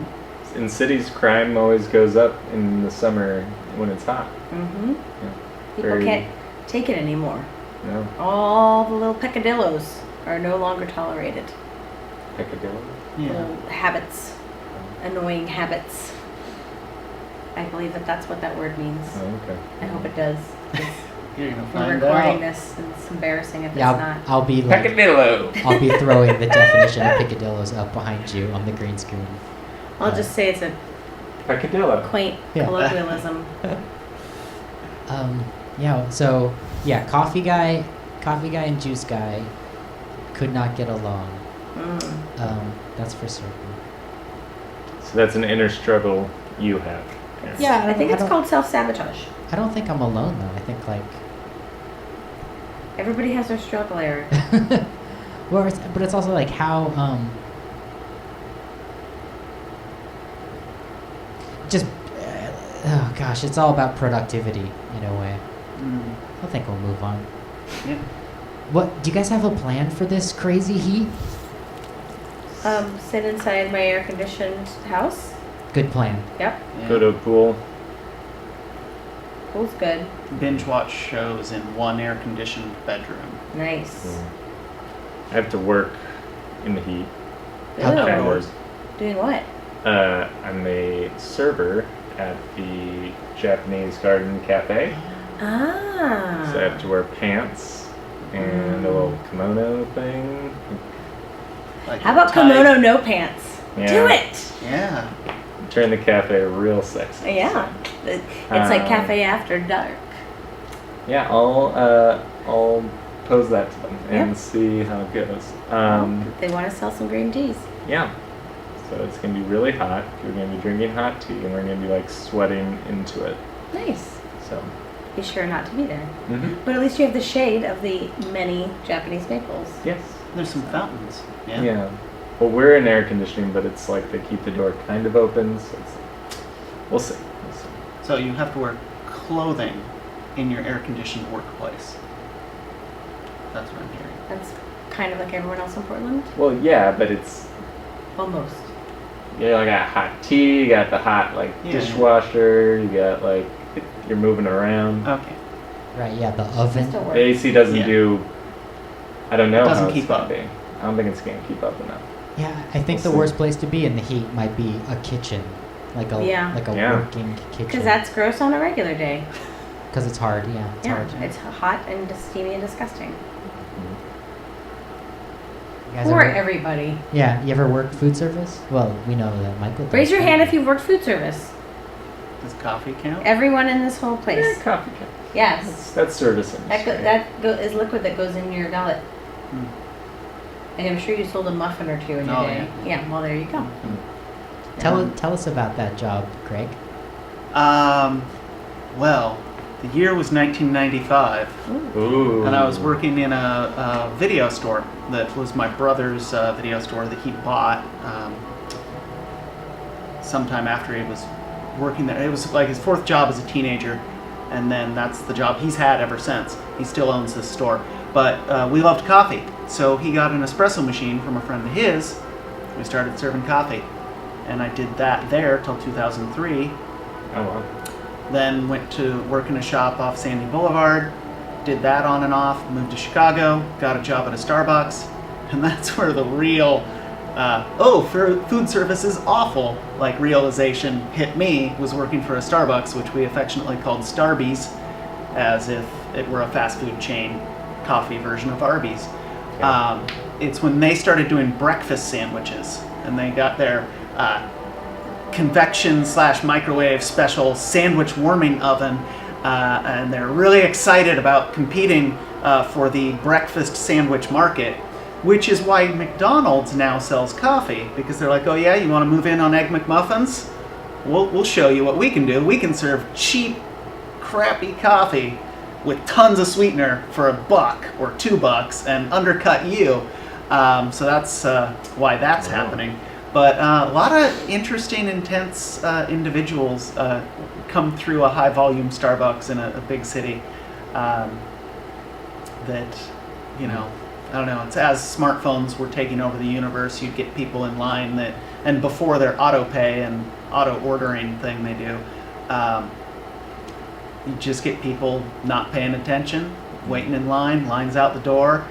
[SPEAKER 4] In cities, crime always goes up in the summer when it's hot.
[SPEAKER 2] Mm-hmm.
[SPEAKER 4] Yeah.
[SPEAKER 2] People
[SPEAKER 4] Very-
[SPEAKER 2] can't take it anymore.
[SPEAKER 4] No,
[SPEAKER 2] All the little peccadillos are no longer tolerated.
[SPEAKER 4] peccadillo.
[SPEAKER 3] Yeah.
[SPEAKER 2] Little habits, annoying habits. I believe that's what that word means.
[SPEAKER 4] Oh, okay.
[SPEAKER 2] I hope it does. 'Cause
[SPEAKER 3] You're gonna
[SPEAKER 2] we're
[SPEAKER 3] find
[SPEAKER 2] recording
[SPEAKER 3] out.
[SPEAKER 2] this, and it's embarrassing if
[SPEAKER 1] Yeah,
[SPEAKER 2] it's not.
[SPEAKER 1] I'll be like,
[SPEAKER 4] Peccadillo.
[SPEAKER 1] I'll be throwing the definition of picadillos up behind you on the green screen.
[SPEAKER 2] I'll just say it's a
[SPEAKER 4] Peccadillo.
[SPEAKER 2] quaint
[SPEAKER 1] Yeah.
[SPEAKER 2] colloquialism.
[SPEAKER 1] Yeah. So yeah, coffee guy and juice guy could not get along. That's for certain.
[SPEAKER 4] So that's an inner struggle you have.
[SPEAKER 1] Yeah,
[SPEAKER 2] I think it's
[SPEAKER 1] don't-
[SPEAKER 2] called self-sabotage.
[SPEAKER 1] I don't think I'm alone though. I think like,
[SPEAKER 2] Everybody has their struggle, Eric.
[SPEAKER 1] well, but it's also like how just oh gosh, it's all about productivity in a way. I think we'll move on.
[SPEAKER 3] Yeah.
[SPEAKER 1] What do you guys have a plan for this crazy heat?
[SPEAKER 2] Sit inside my air-conditioned house.
[SPEAKER 1] Good plan.
[SPEAKER 2] Yep,
[SPEAKER 3] Yeah.
[SPEAKER 4] Go to a pool.
[SPEAKER 2] pool's good.
[SPEAKER 3] Binge watch shows in one air-conditioned bedroom.
[SPEAKER 2] Nice.
[SPEAKER 4] I have to work in the heat.
[SPEAKER 1] Outdoors.
[SPEAKER 2] Doing what?
[SPEAKER 4] I'm a server at the Japanese Garden Cafe.
[SPEAKER 2] Ah.
[SPEAKER 4] So I have to wear pants and a little kimono thing.
[SPEAKER 3] Like
[SPEAKER 2] How about
[SPEAKER 3] tight-
[SPEAKER 2] kimono no pants?
[SPEAKER 4] Yeah.
[SPEAKER 2] Do it.
[SPEAKER 3] Yeah.
[SPEAKER 4] Turn the cafe real sexy.
[SPEAKER 2] Yeah. It's like
[SPEAKER 4] Um,
[SPEAKER 2] cafe after dark.
[SPEAKER 4] Yeah, I'll pose that to them and
[SPEAKER 2] Yep.
[SPEAKER 4] see how it goes.
[SPEAKER 2] They want to sell some green teas.
[SPEAKER 4] Yeah. So it's gonna be really hot. We're gonna be drinking hot tea, and we're gonna be like sweating into it.
[SPEAKER 2] Nice.
[SPEAKER 4] So.
[SPEAKER 2] Be sure not to be there.
[SPEAKER 4] Mm-hmm.
[SPEAKER 2] But at least you have the shade of the many Japanese maples.
[SPEAKER 4] Yes.
[SPEAKER 3] There's some fountains. Yeah.
[SPEAKER 4] Yeah. Well, we're in air conditioning, but it's like they keep the door kind of open, so it's, we'll see. We'll see.
[SPEAKER 3] So you have to wear clothing in your air-conditioned workplace. That's what I'm hearing.
[SPEAKER 2] That's kind of like everyone else in Portland.
[SPEAKER 4] Well, yeah, but it's
[SPEAKER 2] Almost.
[SPEAKER 4] you got hot tea, you got the hot like
[SPEAKER 3] Yeah.
[SPEAKER 4] dishwasher, you got like you're moving around.
[SPEAKER 3] Okay.
[SPEAKER 1] Right. Yeah. The oven.
[SPEAKER 2] Still
[SPEAKER 4] The
[SPEAKER 2] works.
[SPEAKER 4] AC doesn't
[SPEAKER 3] Yeah.
[SPEAKER 4] do. I don't know
[SPEAKER 3] It doesn't
[SPEAKER 4] how it's
[SPEAKER 3] keep
[SPEAKER 4] gonna
[SPEAKER 3] up.
[SPEAKER 4] be. I don't think it's gonna keep up enough.
[SPEAKER 1] Yeah, I think
[SPEAKER 4] We'll
[SPEAKER 1] the
[SPEAKER 4] see.
[SPEAKER 1] worst place to be in the heat might be a kitchen, like a
[SPEAKER 2] Yeah.
[SPEAKER 4] Yeah.
[SPEAKER 1] working kitchen.
[SPEAKER 2] Because that's gross on a regular day.
[SPEAKER 1] Because it's hard. Yeah, it's
[SPEAKER 2] Yeah,
[SPEAKER 1] hard.
[SPEAKER 2] it's hot and steamy and disgusting.
[SPEAKER 1] You guys
[SPEAKER 2] For
[SPEAKER 1] ever-
[SPEAKER 2] everybody.
[SPEAKER 1] Yeah, you ever worked food service? Well, we know that Michael. does.
[SPEAKER 2] Raise your hand if you've worked food service.
[SPEAKER 3] Does coffee count?
[SPEAKER 2] Everyone in this whole
[SPEAKER 4] Yeah,
[SPEAKER 2] place.
[SPEAKER 4] coffee cup.
[SPEAKER 2] Yes.
[SPEAKER 4] That's service
[SPEAKER 2] That
[SPEAKER 4] industry.
[SPEAKER 2] is liquid that goes in your gullet.
[SPEAKER 3] Hmm.
[SPEAKER 2] And I'm sure you sold a muffin or two in your
[SPEAKER 3] Oh,
[SPEAKER 2] day. Yeah, well, there you go.
[SPEAKER 1] Tell us about that job, Craig.
[SPEAKER 3] Well, the year was 1995,
[SPEAKER 4] Ooh.
[SPEAKER 3] and I was working in a video store that was my brother's video store that he bought sometime after he was working there. It was like his fourth job as a teenager, and then that's the job he's had ever since. He still owns this store. But we loved coffee, so he got an espresso machine from a friend of his. We started serving coffee, and I did that there till 2003.
[SPEAKER 4] Oh wow.
[SPEAKER 3] Then went to work in a shop off Sandy Boulevard, did that on and off, moved to Chicago, got a job at a Starbucks, and that's where the real, food service is awful, like realization hit me, was working for a Starbucks, which we affectionately called Starbies, as if it were a fast food chain coffee version of Arby's.
[SPEAKER 4] Okay.
[SPEAKER 3] It's when they started doing breakfast sandwiches, and they got their convection/microwave special sandwich warming oven, and they're really excited about competing for the breakfast sandwich market, which is why McDonald's now sells coffee, because they're like, oh yeah, you want to move in on Egg McMuffins? We'll show you what we can do. We can serve cheap, crappy coffee with tons of sweetener for $1 or $2 and undercut you. So that's why that's happening. But a lot of interesting, intense individuals come through a high-volume Starbucks in a big city. that, you know, I don't know, it's as smartphones were taking over the universe, you'd get people in line that, and before their auto pay and auto ordering thing they do, you just get people not paying attention, waiting in line, lines out the door,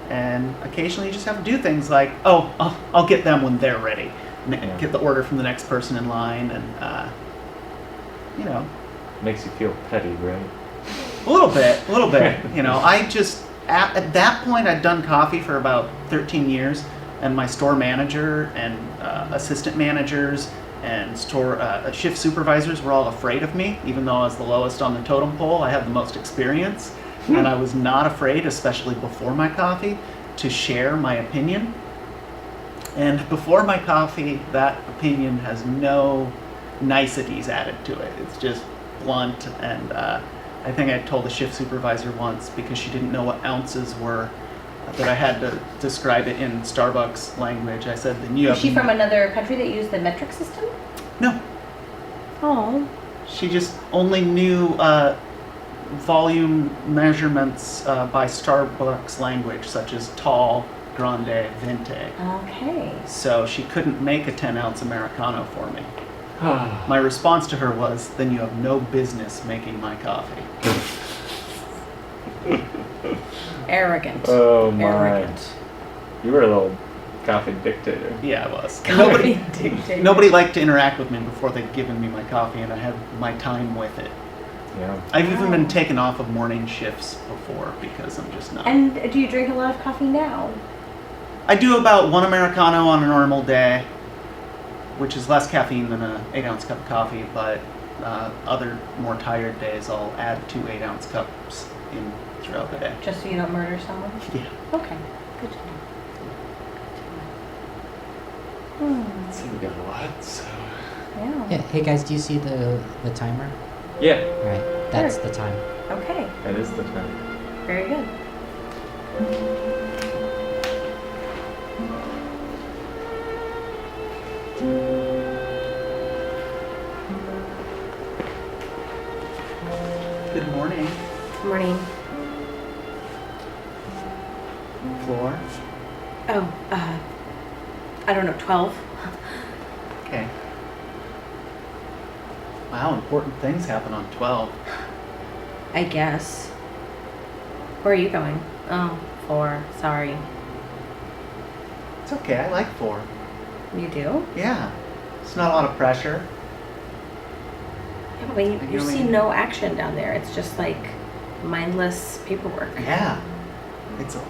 [SPEAKER 3] and occasionally you just have to do things like, oh, I'll get them when they're ready.
[SPEAKER 5] Yeah.
[SPEAKER 3] Get the order from the next person in line, and, you know.
[SPEAKER 5] Makes you feel petty, right?
[SPEAKER 3] A little bit. You know, I just, at that point, I'd done coffee for about 13 years, and my store manager and assistant managers and store shift supervisors were all afraid of me, even though I was the lowest on the totem pole. I had the most experience, and I was not afraid, especially before my coffee, to share my opinion. And before my coffee, that opinion has no niceties added to it. It's just blunt, and I think I told a shift supervisor once, because she didn't know what ounces were, that I had to describe it in Starbucks language. I said, then you have...
[SPEAKER 2] Is she from another country that used the metric system?
[SPEAKER 3] No.
[SPEAKER 2] Oh.
[SPEAKER 3] She just only knew volume measurements by Starbucks language, such as tall, grande, venti.
[SPEAKER 2] Okay.
[SPEAKER 3] So she couldn't make a 10-ounce Americano for me. My response to her was, then you have no business making my coffee.
[SPEAKER 2] Arrogant.
[SPEAKER 5] Oh my.
[SPEAKER 2] Arrogant.
[SPEAKER 5] You were a little coffee dictator.
[SPEAKER 3] Yeah, I was.
[SPEAKER 2] Coffee dictator.
[SPEAKER 3] Nobody liked to interact with me before they'd given me my coffee, and I had my time with it.
[SPEAKER 5] Yeah.
[SPEAKER 3] I've even been taken off of morning shifts before because I'm just not.
[SPEAKER 2] And do you drink a lot of coffee now?
[SPEAKER 3] I do about 1 Americano on a normal day, which is less caffeine than an 8-ounce cup of coffee, but other more tired days I'll add 2 8-ounce cups in throughout the day.
[SPEAKER 2] Just so you don't murder someone?
[SPEAKER 3] Yeah.
[SPEAKER 2] Okay. Good to know.
[SPEAKER 5] So we got a lot, so.
[SPEAKER 2] Yeah.
[SPEAKER 1] Yeah. Hey guys, do you see the timer?
[SPEAKER 5] Yeah,
[SPEAKER 1] All right, that's the time.
[SPEAKER 2] Okay.
[SPEAKER 5] that is the time.
[SPEAKER 2] Very good.
[SPEAKER 3] Good morning,
[SPEAKER 2] Good morning.
[SPEAKER 3] floor.
[SPEAKER 2] Oh, I don't know, 12?
[SPEAKER 3] Okay. Wow, important things happen on 12.
[SPEAKER 2] I guess. Where are you going? Oh, 4. Sorry.
[SPEAKER 3] It's okay, I like 4.
[SPEAKER 2] You do?
[SPEAKER 3] Yeah. It's not a lot of pressure.
[SPEAKER 2] Yeah, but you
[SPEAKER 3] You know,
[SPEAKER 2] see no action down there. It's just like mindless paperwork.
[SPEAKER 3] Yeah.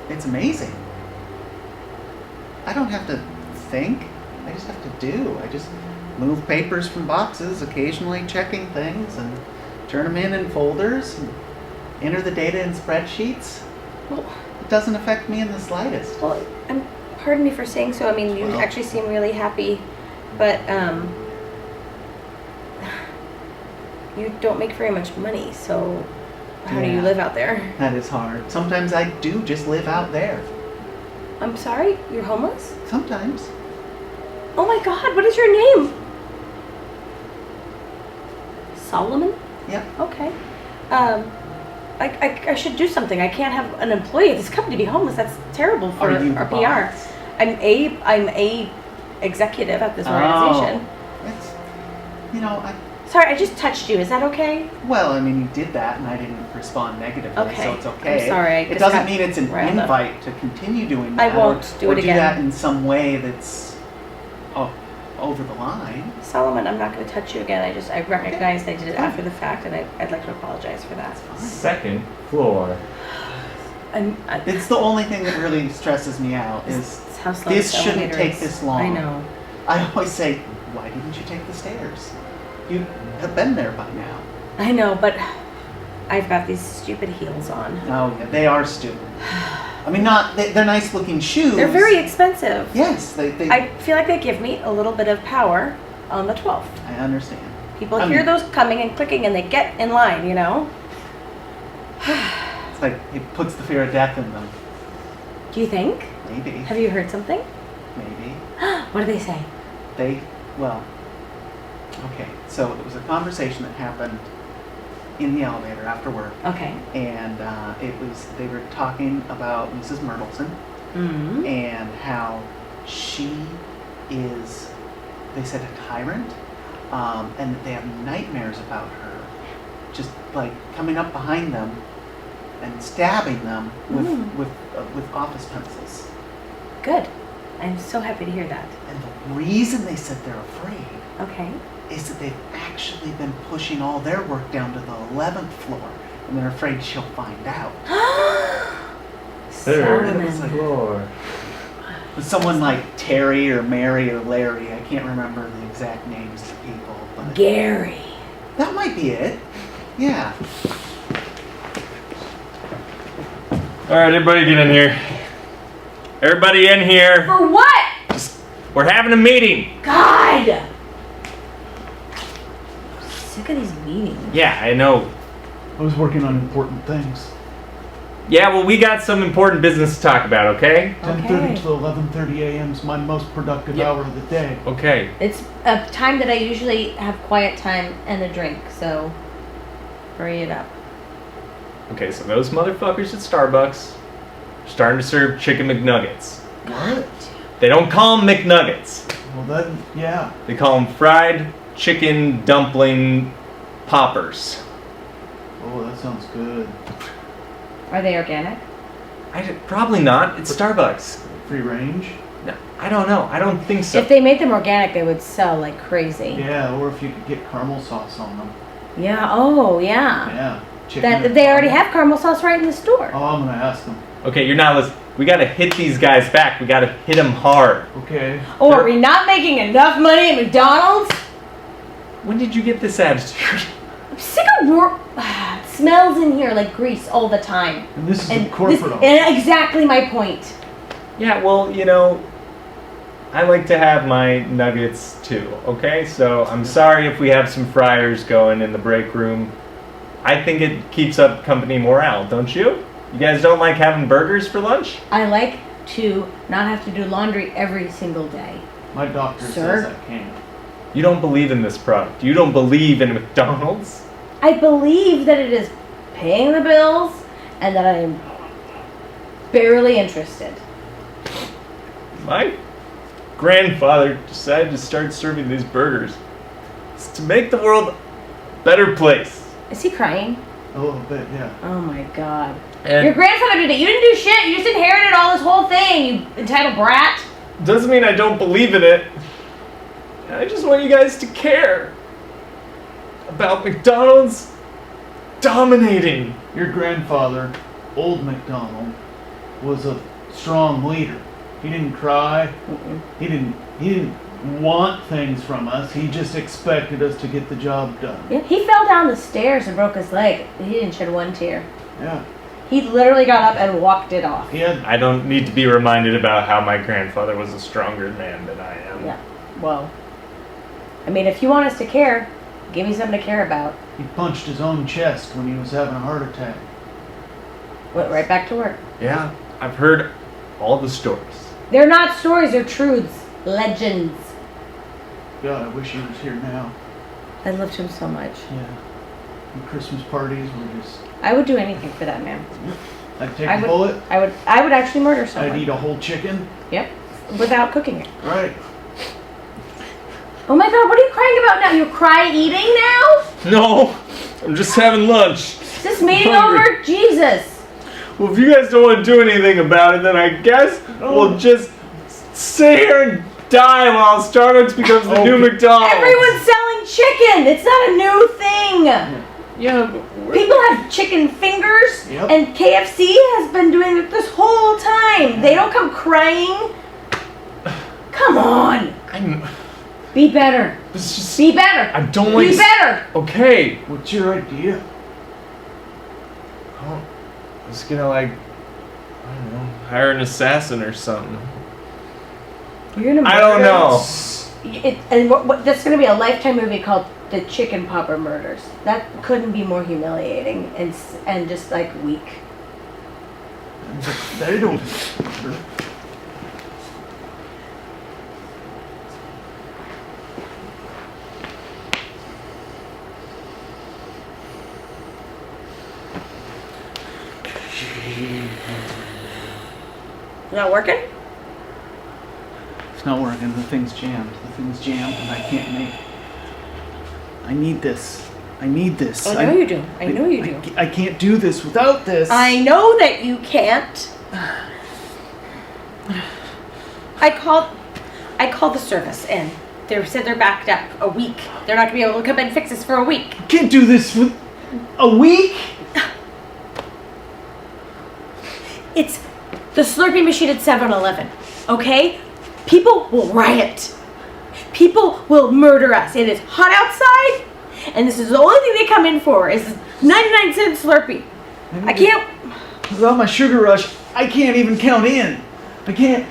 [SPEAKER 3] It's amazing. I don't have to think. I just have to do. I just move papers from boxes, occasionally checking things, and turn them in folders, and enter the data in spreadsheets.
[SPEAKER 2] Well,
[SPEAKER 3] It doesn't affect me in the slightest.
[SPEAKER 2] well, pardon me for saying so. I mean, you
[SPEAKER 3] Well.
[SPEAKER 2] actually seem really happy, but you don't make very much money. So how do you
[SPEAKER 3] Yeah.
[SPEAKER 2] live out there?
[SPEAKER 3] That is hard. Sometimes I do just live out there.
[SPEAKER 2] I'm sorry, you're homeless?
[SPEAKER 3] Sometimes.
[SPEAKER 2] Oh my God, what is your name? Solomon?
[SPEAKER 3] Yep.
[SPEAKER 2] Okay. I should do something. I can't have an employee at this company be homeless. That's terrible for
[SPEAKER 3] Are you
[SPEAKER 2] our
[SPEAKER 3] the
[SPEAKER 2] PR.
[SPEAKER 3] boss?
[SPEAKER 2] I'm a executive at this organization.
[SPEAKER 3] It's, you know,
[SPEAKER 2] Sorry, I just touched you. Is that okay?
[SPEAKER 3] well, I mean, you did that, and I didn't respond negatively,
[SPEAKER 2] Okay.
[SPEAKER 3] so it's okay.
[SPEAKER 2] I'm sorry, I
[SPEAKER 3] It
[SPEAKER 2] just
[SPEAKER 3] doesn't
[SPEAKER 2] got
[SPEAKER 3] mean it's an
[SPEAKER 2] riled up.
[SPEAKER 3] invite to continue doing
[SPEAKER 2] I
[SPEAKER 3] that.
[SPEAKER 2] won't do
[SPEAKER 3] or
[SPEAKER 2] it
[SPEAKER 3] do
[SPEAKER 2] again.
[SPEAKER 3] that in some way that's over the line.
[SPEAKER 2] Solomon, I'm not going to touch you again. I recognized I did it after the fact, and I'd like to apologize for that.
[SPEAKER 5] Second floor.
[SPEAKER 3] It's the only thing that really stresses me out is
[SPEAKER 2] It's how slow
[SPEAKER 3] this
[SPEAKER 2] this
[SPEAKER 3] shouldn't
[SPEAKER 2] elevator
[SPEAKER 3] take
[SPEAKER 2] is.
[SPEAKER 3] this long.
[SPEAKER 2] I know.
[SPEAKER 3] I always say, why didn't you take the stairs? You have been there by now.
[SPEAKER 2] I know, but I've got these stupid heels on.
[SPEAKER 3] Oh, yeah, they are stupid. I mean, they're nice looking shoes.
[SPEAKER 2] They're very expensive.
[SPEAKER 3] Yes, they
[SPEAKER 2] I feel like they give me a little bit of power on the 12th.
[SPEAKER 3] I understand.
[SPEAKER 2] People
[SPEAKER 3] I
[SPEAKER 2] hear
[SPEAKER 3] mean-
[SPEAKER 2] those coming and clicking and they get in line, you know?
[SPEAKER 3] It's like it puts the fear of death in them.
[SPEAKER 2] Do you think?
[SPEAKER 3] Maybe.
[SPEAKER 2] Have you heard something?
[SPEAKER 3] Maybe.
[SPEAKER 2] What do they say?
[SPEAKER 3] Okay, so it was a conversation that happened in the elevator after work,
[SPEAKER 2] Okay.
[SPEAKER 3] and they were talking about Mrs. Myrtleson
[SPEAKER 2] Mm-hmm.
[SPEAKER 3] and how she is, they said, a tyrant, and that they have nightmares about her, just like coming up behind them and stabbing them with office pencils.
[SPEAKER 2] Good. I'm so happy to hear that.
[SPEAKER 3] And the reason they said they're afraid
[SPEAKER 2] Okay.
[SPEAKER 3] is that they've actually been pushing all their work down to the 11th floor, and they're afraid she'll find out.
[SPEAKER 2] Solomon.
[SPEAKER 3] It's like-
[SPEAKER 5] Floor.
[SPEAKER 3] But someone like Terry or Mary or Larry, I can't remember the exact names of the people, but
[SPEAKER 2] Gary.
[SPEAKER 3] that might be it. Yeah.
[SPEAKER 4] All right, everybody get in here. Everybody in here.
[SPEAKER 2] For what?
[SPEAKER 4] We're having a meeting.
[SPEAKER 2] God! Sick of these meetings.
[SPEAKER 4] Yeah, I know.
[SPEAKER 6] I was working on important things.
[SPEAKER 4] Yeah, well, we got some important business to talk about, okay?
[SPEAKER 6] 10:30 to 11:30 a.m. is my most productive
[SPEAKER 4] Yeah.
[SPEAKER 6] hour of the day.
[SPEAKER 4] Okay.
[SPEAKER 2] It's a time that I usually have quiet time and a drink, so hurry it up.
[SPEAKER 4] Okay, so those motherfuckers at Starbucks are starting to serve chicken McNuggets.
[SPEAKER 6] What?
[SPEAKER 4] They don't call them McNuggets.
[SPEAKER 6] Well, then, yeah.
[SPEAKER 4] They call them fried chicken dumpling poppers.
[SPEAKER 6] Oh, that sounds good.
[SPEAKER 2] Are they organic?
[SPEAKER 4] Probably not. It's Starbucks.
[SPEAKER 6] Free range?
[SPEAKER 4] No, I don't know. I don't think so.
[SPEAKER 2] If they made them organic, they would sell like crazy.
[SPEAKER 6] Yeah, or if you could get caramel sauce on them.
[SPEAKER 2] Yeah, oh, yeah.
[SPEAKER 6] Yeah. Chicken
[SPEAKER 2] That
[SPEAKER 6] and
[SPEAKER 2] they already
[SPEAKER 6] caramel.
[SPEAKER 2] have caramel sauce right in the store.
[SPEAKER 6] Oh, I'm gonna ask them.
[SPEAKER 4] Okay, you're not listening. We gotta hit these guys back. We gotta hit them hard.
[SPEAKER 6] Okay.
[SPEAKER 2] Oh, are we not making enough money at McDonald's?
[SPEAKER 4] When did you get this attitude?
[SPEAKER 2] I'm sick of work. It smells in here like grease all the time.
[SPEAKER 6] And this is a
[SPEAKER 2] And
[SPEAKER 6] corporate
[SPEAKER 2] this,
[SPEAKER 6] office.
[SPEAKER 2] and exactly my point.
[SPEAKER 4] Yeah, well, you know, I like to have my nuggets too, okay? So I'm sorry if we have some fryers going in the break room. I think it keeps up company morale, don't you? You guys don't like having burgers for lunch?
[SPEAKER 2] I like to not have to do laundry every single day.
[SPEAKER 6] My doctor
[SPEAKER 2] Sir?
[SPEAKER 6] says I can't.
[SPEAKER 4] You don't believe in this product. You don't believe in McDonald's.
[SPEAKER 2] I believe that it is paying the bills and that I am barely interested.
[SPEAKER 4] My grandfather decided to start serving these burgers. It's to make the world a better place.
[SPEAKER 2] Is he crying?
[SPEAKER 6] A little bit, yeah.
[SPEAKER 2] Oh my god.
[SPEAKER 4] And
[SPEAKER 2] Your grandfather did it. You didn't do shit. You just inherited all this whole thing, you entitled brat.
[SPEAKER 4] doesn't mean I don't believe in it. I just want you guys to care about McDonald's dominating.
[SPEAKER 6] Your grandfather, Old MacDonald, was a strong leader. He didn't cry. He didn't want things from us. He just expected us to get the job done.
[SPEAKER 2] Yeah, he fell down the stairs and broke his leg. He didn't shed one tear.
[SPEAKER 6] Yeah.
[SPEAKER 2] He literally got up and walked it off.
[SPEAKER 6] He had
[SPEAKER 4] I don't need to be reminded about how my grandfather was a stronger man than I am.
[SPEAKER 2] Yeah. Well, I mean, if you want us to care, give me something to care about.
[SPEAKER 6] he punched his own chest when he was having a heart attack.
[SPEAKER 2] Went right back to work.
[SPEAKER 4] Yeah, I've heard all the stories.
[SPEAKER 2] They're not stories, they're truths. Legends.
[SPEAKER 6] God, I wish he was here now.
[SPEAKER 2] I loved him so much.
[SPEAKER 6] Yeah. And Christmas parties were just.
[SPEAKER 2] I would do anything for that man.
[SPEAKER 6] I'd take
[SPEAKER 2] I
[SPEAKER 6] a
[SPEAKER 2] would-
[SPEAKER 6] bullet.
[SPEAKER 2] I would actually murder
[SPEAKER 6] I'd
[SPEAKER 2] someone.
[SPEAKER 6] eat a whole chicken.
[SPEAKER 2] Yep. Without cooking it.
[SPEAKER 6] Right.
[SPEAKER 2] Oh my god, what are you crying about now? You're cry eating now?
[SPEAKER 4] No, I'm just having lunch.
[SPEAKER 2] Is this meeting
[SPEAKER 4] Hungry.
[SPEAKER 2] over? Jesus.
[SPEAKER 4] Well, if you guys don't want to do anything about it, then I guess we'll just sit here and die while Starbucks becomes the new McDonald's.
[SPEAKER 2] Everyone's selling chicken. It's not a new thing.
[SPEAKER 4] Yeah, but
[SPEAKER 2] People have chicken fingers,
[SPEAKER 6] Yep.
[SPEAKER 2] and KFC has been doing it this whole time. They don't come crying. Come on. Be better.
[SPEAKER 4] it's just
[SPEAKER 2] Be better.
[SPEAKER 4] I don't like.
[SPEAKER 2] Be better.
[SPEAKER 4] Okay.
[SPEAKER 6] What's your idea?
[SPEAKER 4] I was gonna I don't know, hire an assassin or something.
[SPEAKER 2] You're gonna
[SPEAKER 4] I don't
[SPEAKER 2] murder-
[SPEAKER 4] know.
[SPEAKER 2] And that's going to be a Lifetime movie called The Chicken Popper Murders. That couldn't be more humiliating and just like weak.
[SPEAKER 6] They don't.
[SPEAKER 2] Not working?
[SPEAKER 3] It's not working. The thing's jammed. And I can't make. I need this.
[SPEAKER 2] I know you do.
[SPEAKER 3] I can't do this without this.
[SPEAKER 2] I know that you can't. I called the service in. They said they're backed up a week. They're not gonna be able to come and fix this for a week.
[SPEAKER 3] I can't do this for a week.
[SPEAKER 2] It's the Slurpee machine at 7-Eleven. Okay? People will riot. People will murder us. It is hot outside, and this is the only thing they come in for is 99-cent Slurpee. I can't.
[SPEAKER 3] Without my sugar rush, I can't even count in. I can't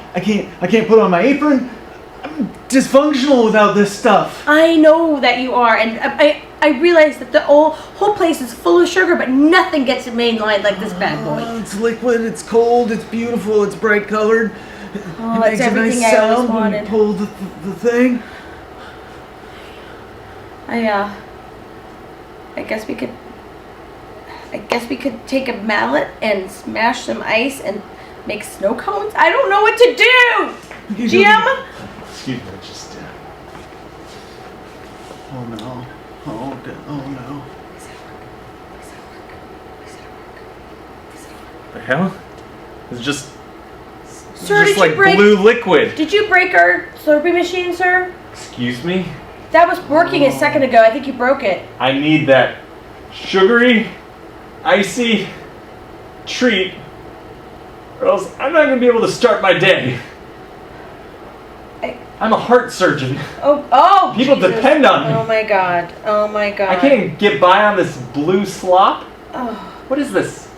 [SPEAKER 3] put on my apron. I'm dysfunctional without this stuff.
[SPEAKER 2] I know that you are, and I realize that the whole place is full of sugar, but nothing gets mainlined like this bad boy.
[SPEAKER 3] It's liquid, it's cold, it's beautiful, it's bright colored.
[SPEAKER 2] Oh,
[SPEAKER 3] it makes
[SPEAKER 2] it's
[SPEAKER 3] a nice
[SPEAKER 2] everything I always
[SPEAKER 3] sound when you
[SPEAKER 2] wanted.
[SPEAKER 3] pull the thing.
[SPEAKER 2] I guess we could take a mallet and smash some ice and make snow cones. I don't know what to do. Jim?
[SPEAKER 5] Excuse me, just.
[SPEAKER 3] Oh no. Oh no.
[SPEAKER 4] The hell? It's just.
[SPEAKER 2] Sir,
[SPEAKER 4] just
[SPEAKER 2] did
[SPEAKER 4] like
[SPEAKER 2] you break?
[SPEAKER 4] blue liquid.
[SPEAKER 2] Did you break our Slurpee machine, sir?
[SPEAKER 4] Excuse me?
[SPEAKER 2] That was working a second ago. I think you broke it.
[SPEAKER 4] I need that sugary, icy treat, or else I'm not going to be able to start my day. I'm a heart surgeon.
[SPEAKER 2] Oh!
[SPEAKER 4] People
[SPEAKER 2] Jesus.
[SPEAKER 4] depend on me.
[SPEAKER 2] Oh my god.
[SPEAKER 4] I can't get by on this blue slop.
[SPEAKER 2] Oh,
[SPEAKER 4] What is this?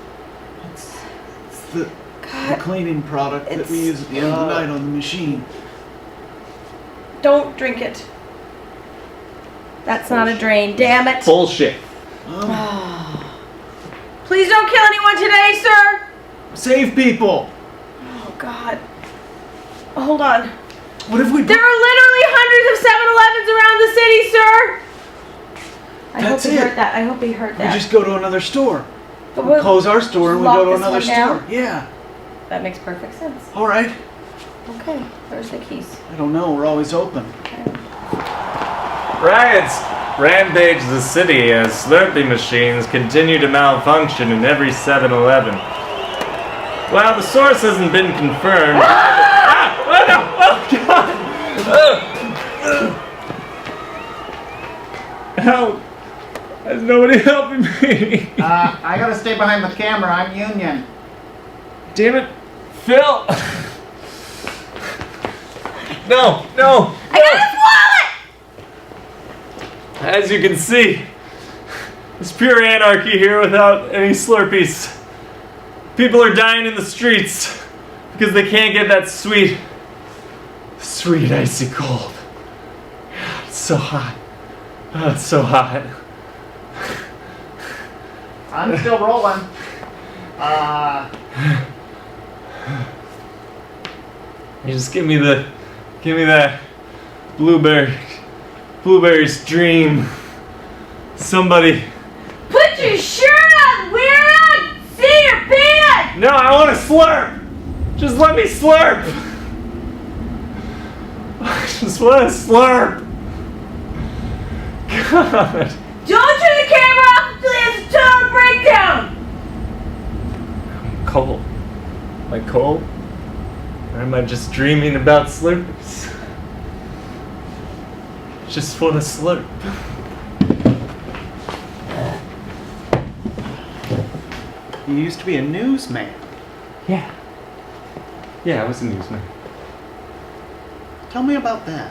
[SPEAKER 3] It's the
[SPEAKER 2] God.
[SPEAKER 3] cleaning product that we use at the end of the night on the machine.
[SPEAKER 2] Don't drink it. That's not a drain. Damn it.
[SPEAKER 4] Bullshit.
[SPEAKER 2] Please don't kill anyone today, sir.
[SPEAKER 3] Save people!
[SPEAKER 2] Oh god. Hold on.
[SPEAKER 3] What if we...
[SPEAKER 2] There are literally hundreds of 7-Elevens around the city, sir. I hope
[SPEAKER 3] That's
[SPEAKER 2] he
[SPEAKER 3] it.
[SPEAKER 2] heard that. I hope he heard
[SPEAKER 3] We
[SPEAKER 2] that.
[SPEAKER 3] just go to another store.
[SPEAKER 2] But
[SPEAKER 3] We
[SPEAKER 2] we'll
[SPEAKER 3] close our store and we
[SPEAKER 2] lock
[SPEAKER 3] go to
[SPEAKER 2] this
[SPEAKER 3] another
[SPEAKER 2] one
[SPEAKER 3] store.
[SPEAKER 2] down?
[SPEAKER 3] Yeah.
[SPEAKER 2] That makes perfect sense.
[SPEAKER 3] All right.
[SPEAKER 2] Okay. Where's the keys?
[SPEAKER 3] I don't know. We're always open.
[SPEAKER 4] Riots rampage the city as Slurpee machines continue to malfunction in every 7-Eleven. While the source hasn't been confirmed... Oh no! Oh God! Help! There's nobody helping me.
[SPEAKER 3] I gotta stay behind the camera. I'm union.
[SPEAKER 4] Damn it, Phil! No!
[SPEAKER 2] I got his wallet!
[SPEAKER 4] As you can see, it's pure anarchy here without any Slurpees. People are dying in the streets because they can't get that sweet icy cold. It's so hot. Oh, it's so hot.
[SPEAKER 3] I'm still rolling.
[SPEAKER 4] You just give me that blueberry's dream. Somebody.
[SPEAKER 2] Put your shirt on, weirdo! See your pants!
[SPEAKER 4] No, I want to slurp. Just let me slurp. I just want to slurp. God.
[SPEAKER 2] Don't turn the camera off until he has a total breakdown!
[SPEAKER 4] I'm cold. Am I cold? Or am I just dreaming about Slurpees? Just want to slurp.
[SPEAKER 3] You used to be a newsman.
[SPEAKER 4] Yeah, I was a newsman.
[SPEAKER 3] Tell me about that.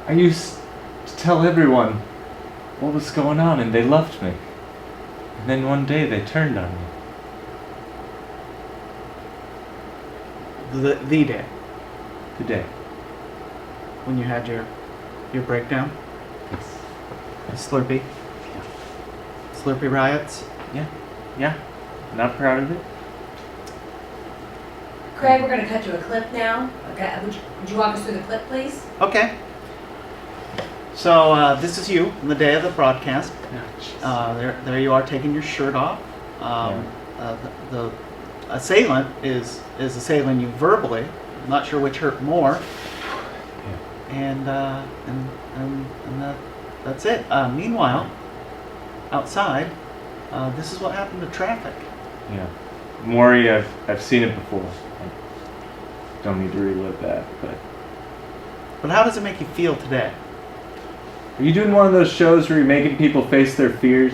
[SPEAKER 4] I used to tell everyone what was going on and they loved me. And then one day they turned on me.
[SPEAKER 3] The day
[SPEAKER 4] The day.
[SPEAKER 3] when you had your breakdown.
[SPEAKER 4] Yes.
[SPEAKER 3] Slurpee. Slurpee riots.
[SPEAKER 4] Yeah. Not proud of it.
[SPEAKER 7] Craig, we're going to cut to a clip now. Okay, would you walk us through the clip, please?
[SPEAKER 3] Okay. So this is you on the day of the broadcast. There you are taking your shirt off. The assailant is assailing you verbally. I'm not sure which hurt more. And that's it. Meanwhile, outside, this is what happened to traffic.
[SPEAKER 5] Yeah. Maury, I've seen it before. I don't need to relive that,
[SPEAKER 3] But how does it make you feel today?
[SPEAKER 5] Are you doing one of those shows where you're making people face their fears?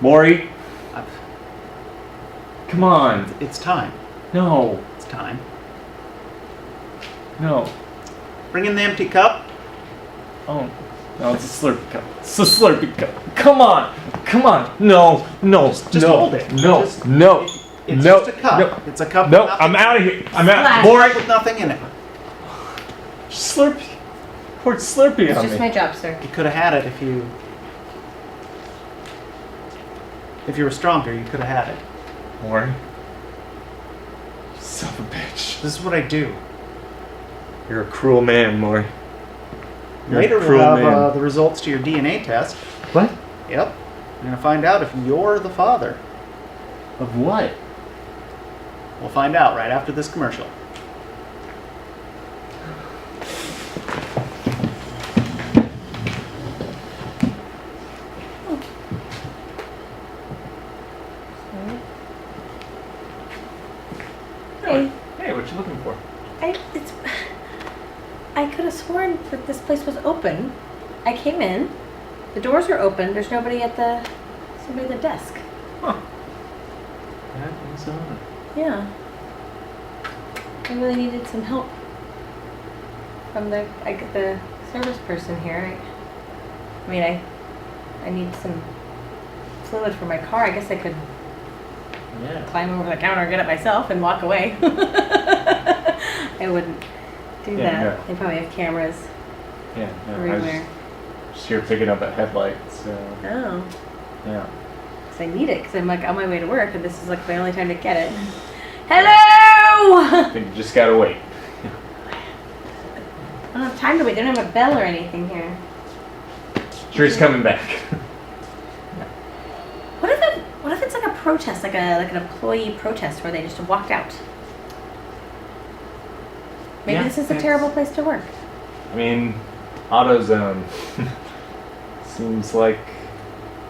[SPEAKER 5] Maury? Come on.
[SPEAKER 3] It's time.
[SPEAKER 5] No.
[SPEAKER 3] It's time.
[SPEAKER 5] No.
[SPEAKER 3] Bring in the empty cup.
[SPEAKER 5] Oh. No, it's a Slurpee cup. It's a Slurpee cup. Come on. Come on. No. No.
[SPEAKER 3] Just
[SPEAKER 5] no.
[SPEAKER 3] hold it.
[SPEAKER 5] No.
[SPEAKER 3] Just-
[SPEAKER 5] No.
[SPEAKER 3] It's
[SPEAKER 5] No.
[SPEAKER 3] just a cup.
[SPEAKER 5] No.
[SPEAKER 3] It's a cup.
[SPEAKER 5] No.
[SPEAKER 3] with nothing-
[SPEAKER 5] I'm out of here. I'm out.
[SPEAKER 7] Splash.
[SPEAKER 5] Maury.
[SPEAKER 3] With nothing in it.
[SPEAKER 5] Slurpee. Poured Slurpee
[SPEAKER 2] It's
[SPEAKER 5] on
[SPEAKER 2] just
[SPEAKER 5] me.
[SPEAKER 2] my job, sir.
[SPEAKER 3] You could have had it if you were stronger. You could have had it.
[SPEAKER 5] Maury. You son of a bitch.
[SPEAKER 3] This is what I do.
[SPEAKER 5] You're a cruel man, Maury. You're
[SPEAKER 3] Later
[SPEAKER 5] a
[SPEAKER 3] we'll
[SPEAKER 5] cruel
[SPEAKER 3] have
[SPEAKER 5] man.
[SPEAKER 3] the results to your DNA test.
[SPEAKER 5] What?
[SPEAKER 3] Yep. You're gonna find out if you're the father.
[SPEAKER 5] Of what?
[SPEAKER 3] We'll find out right after this commercial.
[SPEAKER 2] Hey,
[SPEAKER 5] Hey, what you looking for?
[SPEAKER 2] I could have sworn that this place was open. I came in, the doors are open. There's somebody at the desk.
[SPEAKER 5] That is odd.
[SPEAKER 2] Yeah. I really needed some help from the service person here. I need some fluid for my car. I guess I could
[SPEAKER 5] Yeah.
[SPEAKER 2] climb over the counter, get it myself, and walk away. I wouldn't do
[SPEAKER 5] Yeah,
[SPEAKER 2] that.
[SPEAKER 5] no.
[SPEAKER 2] They probably have cameras
[SPEAKER 5] Yeah. No, I was
[SPEAKER 2] everywhere.
[SPEAKER 5] just here picking up a headlight, so
[SPEAKER 2] Oh,
[SPEAKER 5] yeah.
[SPEAKER 2] because I need it because I'm like on my way to work, and this is like my only time to get it. Hello!
[SPEAKER 5] I think you just gotta wait.
[SPEAKER 2] I don't have time to wait. They don't have a bell or anything here.
[SPEAKER 5] Sure, he's coming back.
[SPEAKER 2] What if it's like a protest, like an employee protest where they just walked out? Maybe
[SPEAKER 5] Yeah,
[SPEAKER 2] this is a
[SPEAKER 5] yes.
[SPEAKER 2] terrible place to work.
[SPEAKER 5] I mean, Autozone seems like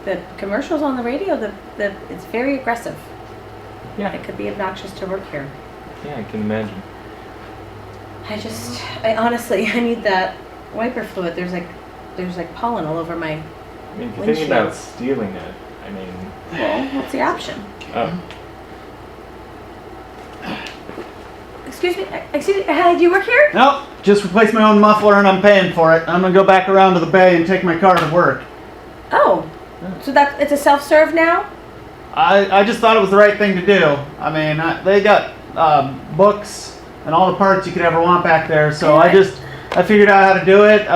[SPEAKER 2] The commercials on the radio, it's very aggressive.
[SPEAKER 5] yeah,
[SPEAKER 2] It could be obnoxious to work here.
[SPEAKER 5] yeah, I can imagine.
[SPEAKER 2] I honestly, I need that wiper fluid. There's like pollen all over my.
[SPEAKER 5] I mean, if you're thinking about
[SPEAKER 2] Windshield.
[SPEAKER 5] stealing it, I mean,
[SPEAKER 2] Well, what's the option?
[SPEAKER 5] oh,
[SPEAKER 2] Excuse me. Do you work here?
[SPEAKER 3] Nope. Just replaced my own muffler and I'm paying for it. I'm gonna go back around to the bay and take my car to work.
[SPEAKER 2] Oh, so it's a self-serve now?
[SPEAKER 3] I just thought it was the right thing to do. I mean, they got books and all the parts you could ever want back there, so I figured out how to do it.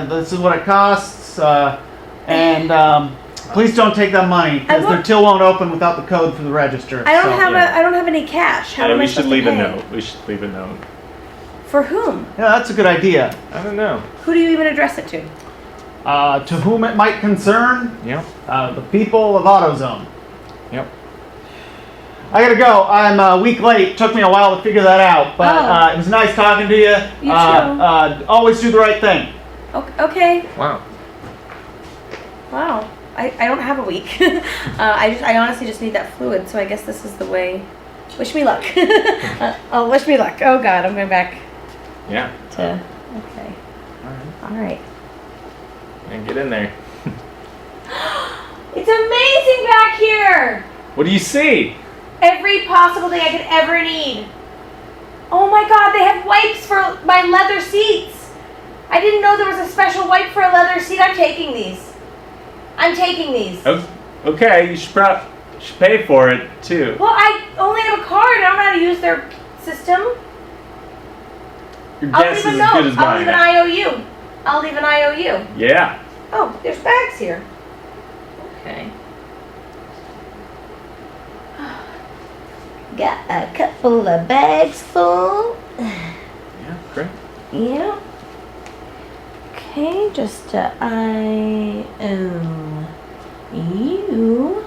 [SPEAKER 3] This is what it costs, and please don't take that money because their till won't open without the code for the register.
[SPEAKER 2] I don't
[SPEAKER 3] so.
[SPEAKER 2] have any cash. How
[SPEAKER 5] yeah,
[SPEAKER 2] am I
[SPEAKER 5] we should
[SPEAKER 2] supposed
[SPEAKER 5] leave
[SPEAKER 2] to
[SPEAKER 5] a
[SPEAKER 2] pay?
[SPEAKER 5] note. We should leave a note.
[SPEAKER 2] For whom?
[SPEAKER 3] Yeah, that's a good idea.
[SPEAKER 5] I don't know.
[SPEAKER 2] Who do you even address it to?
[SPEAKER 3] To whom it might concern,
[SPEAKER 5] Yep.
[SPEAKER 3] the people of Autozone.
[SPEAKER 5] Yep.
[SPEAKER 3] I gotta go. I'm a week late. Took me a while to figure that out, but it was nice talking to you.
[SPEAKER 2] You too.
[SPEAKER 3] Always do the right thing.
[SPEAKER 2] Okay.
[SPEAKER 5] Wow.
[SPEAKER 2] Wow. I don't have a week. I honestly just need that fluid, so I guess this is the way. Wish me luck. Oh, wish me luck. Oh God, I'm going back
[SPEAKER 5] Yeah.
[SPEAKER 2] to. Okay. All right.
[SPEAKER 5] And get in there.
[SPEAKER 2] It's amazing back here.
[SPEAKER 5] What do you see?
[SPEAKER 2] Every possible thing I could ever need. Oh my God, they have wipes for my leather seats. I didn't know there was a special wipe for a leather seat. I'm taking these.
[SPEAKER 5] Oh, okay, you should pay for it too.
[SPEAKER 2] Well, I only have a card. I don't know how to use their system.
[SPEAKER 5] Your
[SPEAKER 2] I'll
[SPEAKER 5] guess is
[SPEAKER 2] leave a
[SPEAKER 5] as
[SPEAKER 2] note.
[SPEAKER 5] good as
[SPEAKER 2] I'll
[SPEAKER 5] mine.
[SPEAKER 2] leave an IOU. I'll leave an IOU.
[SPEAKER 5] Yeah.
[SPEAKER 2] Oh, there's bags here. Okay. Got a couple of bags full.
[SPEAKER 5] Yeah, great.
[SPEAKER 2] Yeah. Okay, just IOU.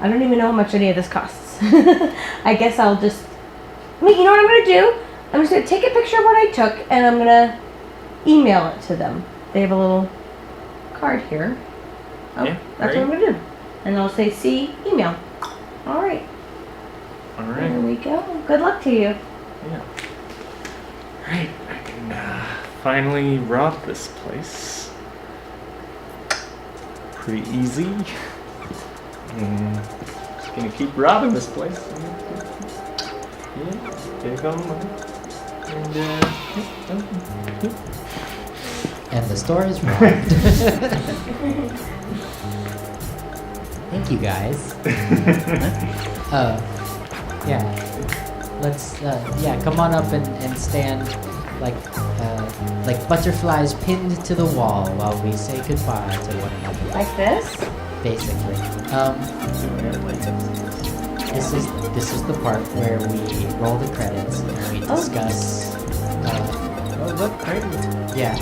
[SPEAKER 2] I don't even know how much any of this costs. I guess I'll just. Wait, you know what I'm gonna do? I'm just gonna take a picture of what I took and I'm gonna email it to them. They have a little card here. Oh,
[SPEAKER 4] Yeah,
[SPEAKER 2] that's
[SPEAKER 4] great.
[SPEAKER 2] what I'm gonna do. And I'll say, see, email. All right.
[SPEAKER 4] All
[SPEAKER 2] There
[SPEAKER 4] right.
[SPEAKER 2] we go. Good luck to you.
[SPEAKER 4] Yeah. Right. I can finally rob this place. Pretty easy. Just gonna keep robbing this place. Yeah. Take all the money. And
[SPEAKER 1] And the store is robbed. Thank you guys. Yeah. Let's come on up and stand like butterflies pinned to the wall while we say goodbye to one another.
[SPEAKER 2] Like this?
[SPEAKER 1] Basically. This is the part where we roll the credits and we discuss.
[SPEAKER 4] oh, look, crazy.
[SPEAKER 1] Yeah.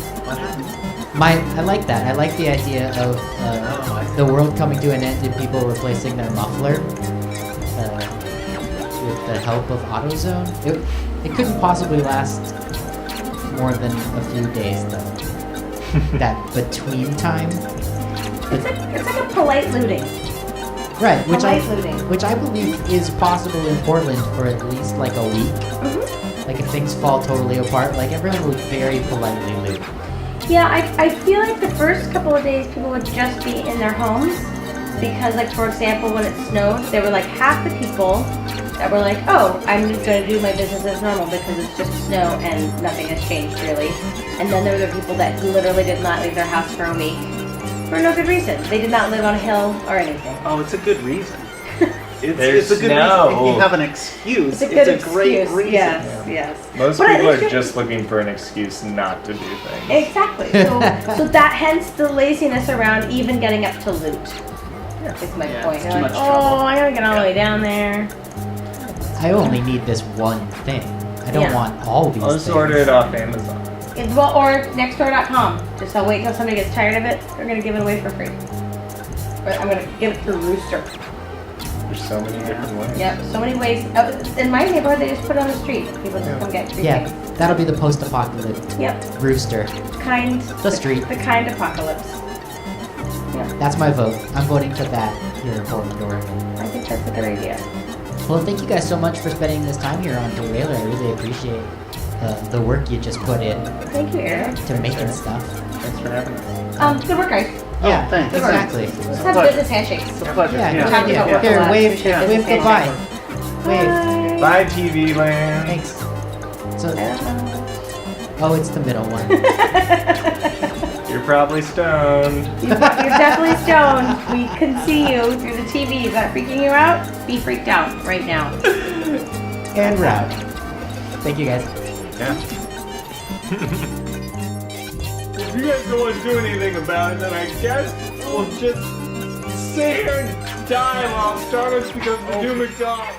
[SPEAKER 1] I like that. I like the idea of the world coming to an end and people replacing their muffler with the help of Autozone. It couldn't possibly last more than a few days, though. That between time.
[SPEAKER 2] It's like a polite looting.
[SPEAKER 1] Right,
[SPEAKER 2] Polite looting.
[SPEAKER 1] which I believe is possible in Portland for at least like a week.
[SPEAKER 2] Mm-hmm.
[SPEAKER 1] Like if things fall totally apart, like everyone would very politely loot.
[SPEAKER 2] Yeah, I feel like the first couple of days people would just be in their homes because, like, for example, when it snowed, there were like half the people that were like, oh, I'm just going to do my business as normal because it's just snow and nothing has changed really. And then there were the people that literally did not leave their house for a week for no good reason. They did not live on a hill or anything.
[SPEAKER 3] Oh, it's a good reason.
[SPEAKER 4] There's
[SPEAKER 3] It's a good
[SPEAKER 4] snow.
[SPEAKER 3] reason. If you have an excuse,
[SPEAKER 2] It's a good
[SPEAKER 3] great
[SPEAKER 2] excuse.
[SPEAKER 3] reason.
[SPEAKER 2] Yes, yes.
[SPEAKER 4] Most
[SPEAKER 2] But at
[SPEAKER 4] people are
[SPEAKER 2] least
[SPEAKER 4] just looking for an excuse not to do things.
[SPEAKER 2] Exactly. So that hence the laziness around even getting up to loot. Is my
[SPEAKER 3] Yeah,
[SPEAKER 2] point.
[SPEAKER 3] it's
[SPEAKER 2] You're
[SPEAKER 3] too
[SPEAKER 2] like,
[SPEAKER 3] much trouble.
[SPEAKER 2] oh, I gotta get all the way down there.
[SPEAKER 1] I only need this one thing. I don't
[SPEAKER 2] Yeah.
[SPEAKER 1] want all these
[SPEAKER 4] I'll just
[SPEAKER 1] things.
[SPEAKER 4] order it off Amazon.
[SPEAKER 2] Or nextdoor.com. Just I'll wait until somebody gets tired of it. They're gonna give it away for free. Or I'm gonna give it through Rooster.
[SPEAKER 4] There's so many different ways.
[SPEAKER 2] Yep, so many ways. In my neighborhood, they just put it on the street. People just come get free
[SPEAKER 1] Yeah,
[SPEAKER 2] things.
[SPEAKER 1] that'll be the post-apocalypse
[SPEAKER 2] Yep,
[SPEAKER 1] rooster.
[SPEAKER 2] the
[SPEAKER 1] street.
[SPEAKER 2] The kind apocalypse.
[SPEAKER 1] That's my vote. I'm voting for that here in Portland, Oregon.
[SPEAKER 2] I think that's a good idea.
[SPEAKER 1] Well, thank you guys so much for spending this time here on Derailer. I really appreciate the work you just put in
[SPEAKER 2] Thank you, Eric.
[SPEAKER 1] to making stuff.
[SPEAKER 4] Thanks for having us.
[SPEAKER 2] Good work, guys.
[SPEAKER 1] Yeah,
[SPEAKER 3] thanks.
[SPEAKER 1] exactly.
[SPEAKER 2] Let's have
[SPEAKER 3] pleasure.
[SPEAKER 2] business handshakes.
[SPEAKER 3] It's a pleasure.
[SPEAKER 1] Yeah, good
[SPEAKER 2] Talk
[SPEAKER 1] idea.
[SPEAKER 2] about work a
[SPEAKER 1] Here,
[SPEAKER 2] lot.
[SPEAKER 1] wave,
[SPEAKER 2] We should have
[SPEAKER 1] wave
[SPEAKER 2] business
[SPEAKER 1] goodbye. Wave.
[SPEAKER 4] Bye, TV land.
[SPEAKER 1] Thanks. So,
[SPEAKER 2] I don't know.
[SPEAKER 1] oh, it's the middle one.
[SPEAKER 4] You're probably stoned.
[SPEAKER 2] You're definitely stoned. We can see you through the TV. Is that freaking you out? Be freaked out right now.
[SPEAKER 1] And route. Thank you guys.
[SPEAKER 4] Yeah. If you guys don't want to do anything about it, then I guess we'll just sit here and die while Stardust becomes the new McDonald's.